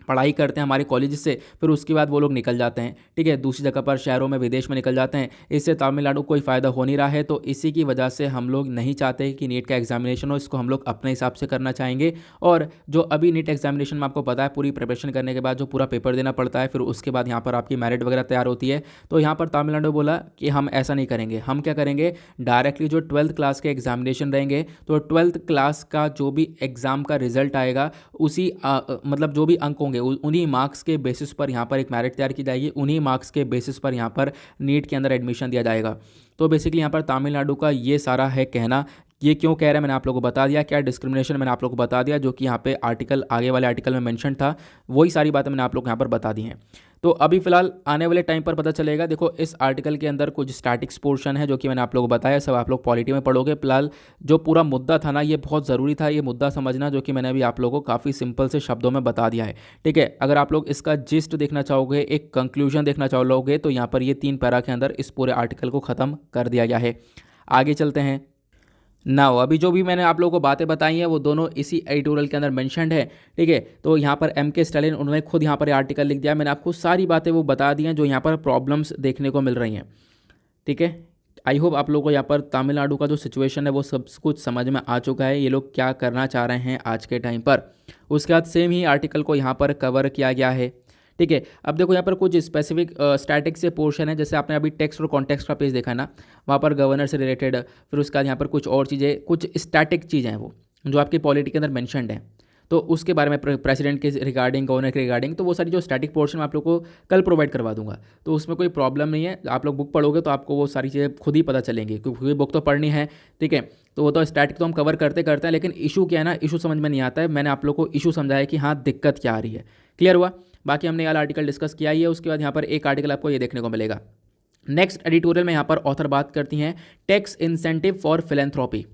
[SPEAKER 1] पढ़ाई करते हैं हमारे कॉलेज से, फिर उसके बाद वो लोग निकल जाते हैं, ठीक है, दूसरी जगह पर शहरों में विदेश में निकल जाते हैं, इससे तमिलनाडु को कोई फ़ायदा हो नहीं रहा है। तो इसी की वजह से हम लोग नहीं चाहते कि नीट का एग्जामिनेशन हो, इसको हम लोग अपने हिसाब से करना चाहेंगे। और जो अभी नीट एग्जामिनेशन में आपको पता है पूरी प्रिपरेशन करने के बाद जो पूरा पेपर देना पड़ता है, फिर उसके बाद यहाँ पर आपकी मेरिट वगैरह तैयार होती है। तो यहाँ पर तमिलनाडु बोला कि हम ऐसा नहीं करेंगे, हम क्या करेंगे, डायरेक्टली जो 12th क्लास के एग्जामिनेशन रहेंगे, तो 12th क्लास का जो भी एग्ज़ाम का रिजल्ट आएगा उसी मतलब जो भी अंक होंगे उन्हीं मार्क्स के बेसिस पर यहाँ पर एक मेरिट तैयार की जाएगी, उन्हीं मार्क्स के बेसिस पर यहाँ पर नीट के अंदर एडमिशन दिया जाएगा। तो बेसिकली यहाँ पर तमिलनाडु का ये सारा है कहना। ये क्यों कह रहा है मैंने आप लोगों को बता दिया, क्या डिस्क्रिमिनेशन मैंने आप लोगों को बता दिया, जो कि यहाँ पे आर्टिकल आगे वाले आर्टिकल में मेंशन था, वही सारी बातें मैंने आप लोग को यहाँ पर बता दी हैं। तो अभी फिलहाल आने वाले टाइम पर पता चलेगा। देखो इस आर्टिकल के अंदर कुछ स्टैटिक्स पोर्शन है जो कि मैंने आप लोगों को बताया, सब आप लोग पॉलिटी में पढ़ोगे। फिलहाल जो पूरा मुद्दा था ना, ये बहुत ज़रूरी था ये मुद्दा समझना, जो कि मैंने अभी आप लोगों को काफ़ी सिंपल से शब्दों में बता दिया है। ठीक है, अगर आप लोग इसका जिस्ट देखना चाहोगे, एक कंक्लूजन देखना चाहोगे, तो यहाँ पर ये 3 पैरा के अंदर इस पूरे आर्टिकल को ख़त्म कर दिया गया है। आगे चलते हैं ना। अभी जो भी मैंने आप लोगों को बातें बताई हैं वो दोनों इसी एडिटोरियल के अंदर मेंशन्ड है। ठीक है, तो यहाँ पर MK स्टालिन उन्होंने खुद यहाँ पर आर्टिकल लिख दिया। मैंने आपको सारी बातें वो बता दी हैं जो यहाँ पर प्रॉब्लम्स देखने को मिल रही हैं। ठीक है, आई होप आप लोगों को यहाँ पर तमिलनाडु का जो सिचुएशन है वो सब कुछ समझ में आ चुका है, ये लोग क्या करना चाह रहे हैं आज के टाइम पर। उसके बाद सेम ही आर्टिकल को यहाँ पर कवर किया गया है। ठीक है, अब देखो यहाँ पर कुछ स्पेसिफिक स्टैटिक से पोर्शन है, जैसे आपने अभी टेक्स्ट और कॉन्टेक्स्ट का पेज देखा ना, वहाँ पर गवर्नर से रिलेटेड, फिर उसके बाद यहाँ पर कुछ और चीज़ें, कुछ स्टैटिक चीज़ें हैं वो जो आपकी पॉलिटी के अंदर मेंशन्ड है, तो उसके बारे में प्रेसिडेंट के रिगार्डिंग, गवर्नर के रिगार्डिंग, तो वो सारी जो स्टैटिक पोर्शन मैं आप लोग को कल प्रोवाइड करवा दूंगा, तो उसमें कोई प्रॉब्लम नहीं है। आप लोग बुक पढ़ोगे तो आपको वो सारी चीज़ें खुद ही पता चलेंगी, क्योंकि बुक तो पढ़नी है। ठीक है, तो वो तो स्टैटिक तो हम कवर करते हैं, लेकिन इशू क्या है ना, इशू समझ में नहीं आता है। मैंने आप लोग को इशू समझाया कि हाँ दिक्कत क्या आ रही है, क्लियर हुआ। बाकी हमने यार आर्टिकल डिस्कस किया ही है। उसके बाद यहाँ पर एक आर्टिकल आपको ये देखने को मिलेगा। नेक्स्ट एडिटोरियल में यहाँ पर ऑथर बात करती हैं tax incentive for philanthropy.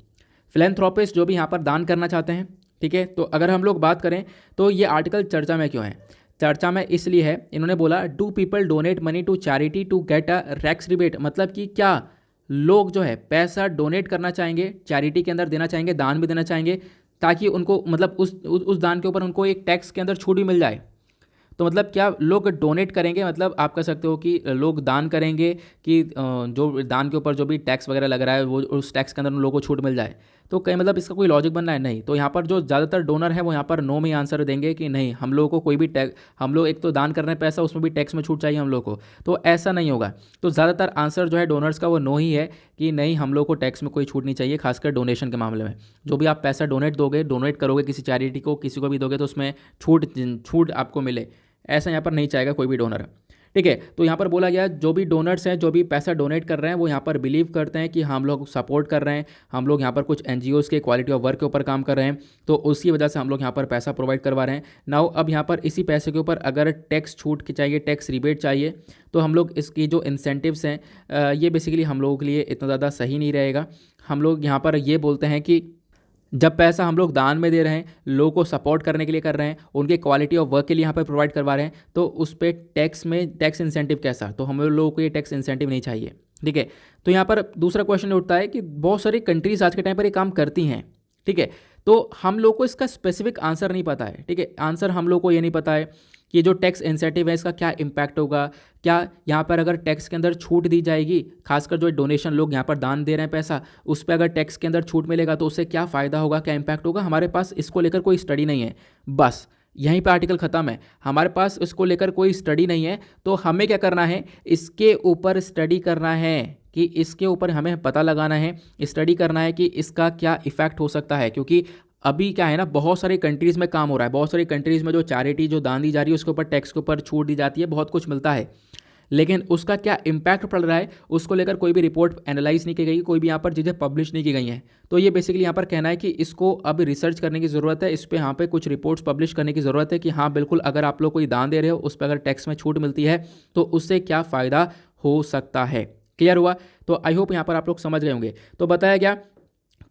[SPEAKER 1] Philanthropist जो भी यहाँ पर दान करना चाहते हैं, ठीक है, तो अगर हम लोग बात करें तो ये आर्टिकल चर्चा में क्यों है? चर्चा में इसलिए है, इन्होंने बोला do people donate money to charity to get a tax rebate, मतलब कि क्या लोग जो है पैसा डोनेट करना चाहेंगे, चैरिटी के अंदर देना चाहेंगे, दान भी देना चाहेंगे, ताकि उनको मतलब उस दान के ऊपर उनको एक टैक्स के अंदर छूट भी मिल जाए। तो मतलब क्या लोग डोनेट करेंगे, मतलब आप कह सकते हो कि लोग दान करेंगे कि जो दान के ऊपर जो भी टैक्स वगैरह लग रहा है वो उस टैक्स के अंदर उन लोगों को छूट मिल जाए। तो कहीं मतलब इसका कोई लॉजिक बन रहा है? नहीं। तो यहाँ पर जो ज़्यादातर डोनर है वो यहाँ पर नो में आंसर देंगे कि नहीं, हम लोगों को कोई भी टैक्स, हम लोग एक तो दान कर रहे हैं पैसा, उसमें भी टैक्स में छूट चाहिए हम लोग को, तो ऐसा नहीं होगा। तो ज़्यादातर आंसर जो है डोनर्स का वो नो ही है कि नहीं, हम लोग को टैक्स में कोई छूट नहीं चाहिए, खासकर डोनेशन के मामले में। जो भी आप पैसा डोनेट करोगे किसी चैरिटी को, किसी को भी दोगे, तो उसमें छूट आपको मिले, ऐसा यहाँ पर नहीं चाहेगा कोई भी डोनर। ठीक है, तो यहाँ पर बोला गया जो भी डोनर्स हैं, जो भी पैसा डोनेट कर रहे हैं, वो यहाँ पर बिलीव करते हैं कि हम लोग सपोर्ट कर रहे हैं, हम लोग यहाँ पर कुछ NGOs के क्वालिटी ऑफ वर्क के ऊपर काम कर रहे हैं, तो उसकी वजह से हम लोग यहाँ पर पैसा प्रोवाइड करवा रहे हैं। नाउ अब यहाँ पर इसी पैसे के ऊपर अगर टैक्स छूट की चाहिए, टैक्स रिबेट चाहिए, तो हम लोग इसकी जो इंसेंटिव्स हैं ये बेसिकली हम लोगों के लिए इतना ज़्यादा सही नहीं रहेगा। हम लोग यहाँ पर ये बोलते हैं कि जब पैसा हम लोग दान में दे रहे हैं, लोगों को सपोर्ट करने के लिए कर रहे हैं, उनके क्वालिटी ऑफ वर्क के लिए यहाँ पर प्रोवाइड करवा रहे हैं, तो उस पर टैक्स इंसेंटिव कैसा? तो हम लोगों को ये टैक्स इंसेंटिव नहीं चाहिए। ठीक है, तो यहाँ पर दूसरा क्वेश्चन उठता है कि बहुत सारी कंट्रीज आज के टाइम पर ये काम करती हैं। ठीक है, तो हम लोग को इसका स्पेसिफिक आंसर नहीं पता है। ठीक है, आंसर हम लोग को ये नहीं पता है कि जो टैक्स इंसेंटिव है इसका क्या इम्पैक्ट होगा, क्या यहाँ पर अगर टैक्स के अंदर छूट दी जाएगी, खासकर जो डोनेशन लोग यहाँ पर दान दे रहे हैं पैसा, उस पर अगर टैक्स के अंदर छूट मिलेगा तो उससे क्या फ़ायदा होगा, क्या इम्पैक्ट होगा? हमारे पास इसको लेकर कोई स्टडी नहीं है। बस यहीं पर आर्टिकल ख़त्म है, हमारे पास इसको लेकर कोई स्टडी नहीं है। तो हमें क्या करना है, इसके ऊपर स्टडी करना है, कि इसके ऊपर हमें पता लगाना है, स्टडी करना है कि इसका क्या इफ़ेक्ट हो सकता है। क्योंकि अभी क्या है ना, बहुत सारी कंट्रीज़ में काम हो रहा है, बहुत सारी कंट्रीज़ में जो चैरिटी, जो दान दी जा रही है, उसके ऊपर टैक्स के ऊपर छूट दी जाती है, बहुत कुछ मिलता है, लेकिन उसका क्या इम्पैक्ट पड़ रहा है उसको लेकर कोई भी रिपोर्ट एनालाइज नहीं की गई, कोई भी यहाँ पर चीज़ें पब्लिश नहीं की गई हैं। तो ये बेसिकली यहाँ पर कहना है कि इसको अब रिसर्च करने की ज़रूरत है, इस पर यहाँ पे कुछ रिपोर्ट्स पब्लिश करने की ज़रूरत है कि हाँ बिल्कुल, अगर आप लोग कोई दान दे रहे हो, उस पर अगर टैक्स में छूट मिलती है तो उससे क्या फ़ायदा हो सकता है। क्लियर हुआ? तो आई होप यहाँ पर आप लोग समझ गए होंगे। तो बताया गया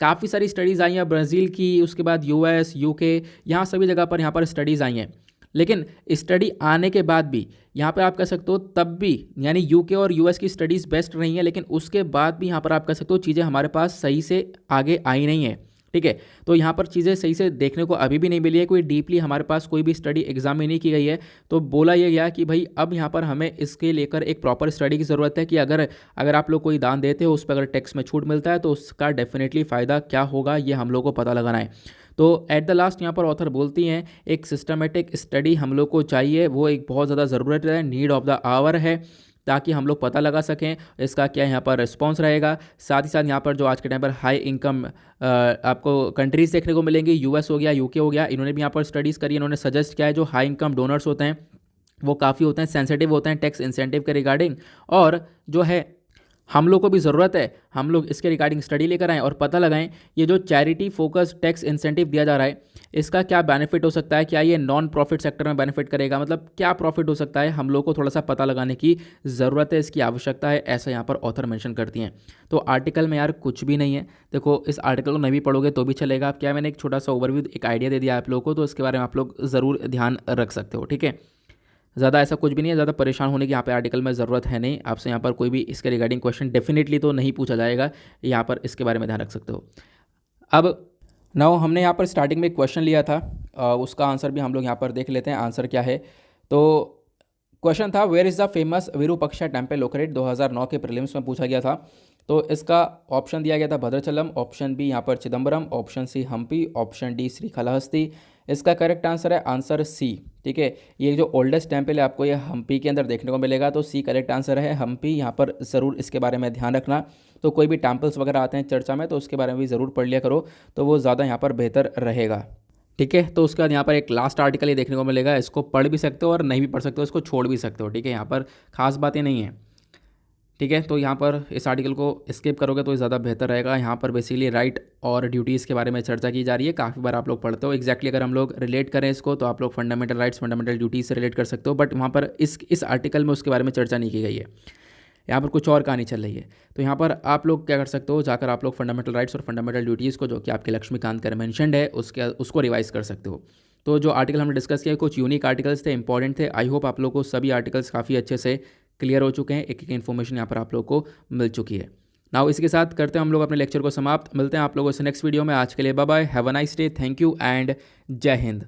[SPEAKER 1] काफ़ी सारी स्टडीज़ आई हैं, ब्राज़ील की, उसके बाद US, UK, यहाँ सभी जगह पर यहाँ पर स्टडीज़ आई हैं। लेकिन स्टडी आने के बाद भी यहाँ पे आप कह सकते हो, तब भी यानी UK और US की स्टडीज़ बेस्ट रही हैं, लेकिन उसके बाद भी यहाँ पर आप कह सकते हो चीज़ें हमारे पास सही से आगे आई नहीं है। ठीक है, तो यहाँ पर चीज़ें सही से देखने को अभी भी नहीं मिली है, कोई डीपली हमारे पास कोई भी स्टडी एग्जाम में नहीं की गई है। तो बोला ये गया कि भाई अब यहाँ पर हमें इसके लेकर एक प्रॉपर स्टडी की ज़रूरत है कि अगर आप लोग कोई दान देते हो, उस पर अगर टैक्स में छूट मिलता है तो उसका डेफिनेटली फ़ायदा क्या होगा, ये हम लोग को पता लगाना है। तो एट द लास्ट यहाँ पर ऑथर बोलती हैं एक सिस्टमेटिक स्टडी हम लोग को चाहिए, वो एक बहुत ज़्यादा ज़रूरत है, नीड ऑफ द आवर है। ताकि हम लोग पता लगा सकें इसका क्या यहाँ पर रिस्पॉन्स रहेगा। साथ ही साथ यहाँ पर जो आज के टाइम पर हाई इनकम आपको कंट्रीज़ देखने को मिलेंगी, यूएस हो गया, यूके हो गया, इन्होंने भी यहाँ पर स्टडीज़ करी, इन्होंने सजेस्ट किया है जो हाई इनकम डोनर्स होते हैं वो काफ़ी होते हैं सेंसिटिव होते हैं टैक्स इंसेंटिव के रिगार्डिंग, और जो है हम लोग को भी ज़रूरत है हम लोग इसके रिगार्डिंग स्टडी लेकर आएँ और पता लगाएं ये जो चैरिटी फोकस टैक्स इंसेंटिव दिया जा रहा है इसका क्या बेनिफिट हो सकता है, क्या ये नॉन प्रॉफिट सेक्टर में बेनिफिट करेगा, मतलब क्या प्रॉफिट हो सकता है, हम लोग को थोड़ा सा पता लगाने की ज़रूरत है, इसकी आवश्यकता है, ऐसा यहाँ पर ऑथर मेंशन करती हैं। तो आर्टिकल में यार कुछ भी नहीं है, देखो इस आर्टिकल को नहीं भी पढ़ोगे तो भी चलेगा। अब क्या मैंने एक छोटा सा ओवरव्यू एक आइडिया दे दिया आप लोगों को, तो इसके बारे में आप लोग ज़रूर ध्यान रख सकते हो, ठीक है। ज़्यादा ऐसा कुछ भी नहीं है, ज़्यादा परेशान होने की यहाँ पे आर्टिकल में ज़रूरत है नहीं। आपसे यहाँ पर कोई भी इसके रिगार्डिंग क्वेश्चन डेफिनेटली तो नहीं पूछा जाएगा, यहाँ पर इसके बारे में ध्यान रख सकते हो। अब नाउ हमने यहाँ पर स्टार्टिंग में एक क्वेश्चन लिया था, उसका आंसर भी हम लोग यहाँ पर देख लेते हैं आंसर क्या है। तो क्वेश्चन था where is the famous Virupaksha temple located, 2009 के प्रीलिम्स में पूछा गया था। तो इसका ऑप्शन दिया गया था भद्राचलम, ऑप्शन बी यहाँ पर Chidambaram, option C Hampi, option D Srikalahasti. इसका करेक्ट आंसर है आंसर सी, ठीक है। ये जो ओल्डेस्ट टेम्पल है आपको ये हम्पी के अंदर देखने को मिलेगा, तो सी करेक्ट आंसर है हम्पी। यहाँ पर ज़रूर इसके बारे में ध्यान रखना, तो कोई भी टेम्पल्स वगैरह आते हैं चर्चा में तो उसके बारे में भी ज़रूर पढ़ लिया करो, तो वो ज़्यादा यहाँ पर बेहतर रहेगा, ठीक है। तो उसके बाद यहाँ पर एक लास्ट आर्टिकल ये देखने को मिलेगा, इसको पढ़ भी सकते हो और नहीं भी पढ़ सकते हो, इसको छोड़ भी सकते हो, ठीक है। यहाँ पर खास बातें नहीं हैं, ठीक है। तो यहाँ पर इस आर्टिकल को स्किप करोगे तो ज़्यादा बेहतर रहेगा। यहाँ पर बेसिकली राइट और ड्यूटीज़ के बारे में चर्चा की जा रही है, काफ़ी बार आप लोग पढ़ते हो। एग्जैक्टली अगर हम लोग रिलेट करें इसको तो आप लोग फंडामेंटल राइट्स फंडामेंटल ड्यूटीज़ से रिलेट कर सकते हो, बट वहाँ पर इस आर्टिकल में उसके बारे में चर्चा नहीं की गई है, यहाँ पर कुछ और कहानी चल रही है। तो यहाँ पर आप लोग क्या कर सकते हो, जाकर आप लोग फंडामेंटल राइट्स और फंडामेंटल ड्यूटीज़ को जो कि आपके लक्ष्मीकांत कर मैंशनड है उसको रिवाइज कर सकते हो। तो जो आर्टिकल हमने डिस्कस किया कुछ यूनिक आर्टिकल्स थे, इंपॉर्टेंट थे। आई होप आप लोग को सभी आर्टिकल्स काफ़ी अच्छे से क्लियर हो चुके हैं, एक एक इन्फॉर्मेशन यहाँ पर आप लोग को मिल चुकी है। नाउ इसके साथ करते हैं हम लोग अपने लेक्चर को समाप्त। मिलते हैं आप लोगों से नेक्स्ट वीडियो में। आज के लिए bye bye, have a nice day, thank you and जय हिंद।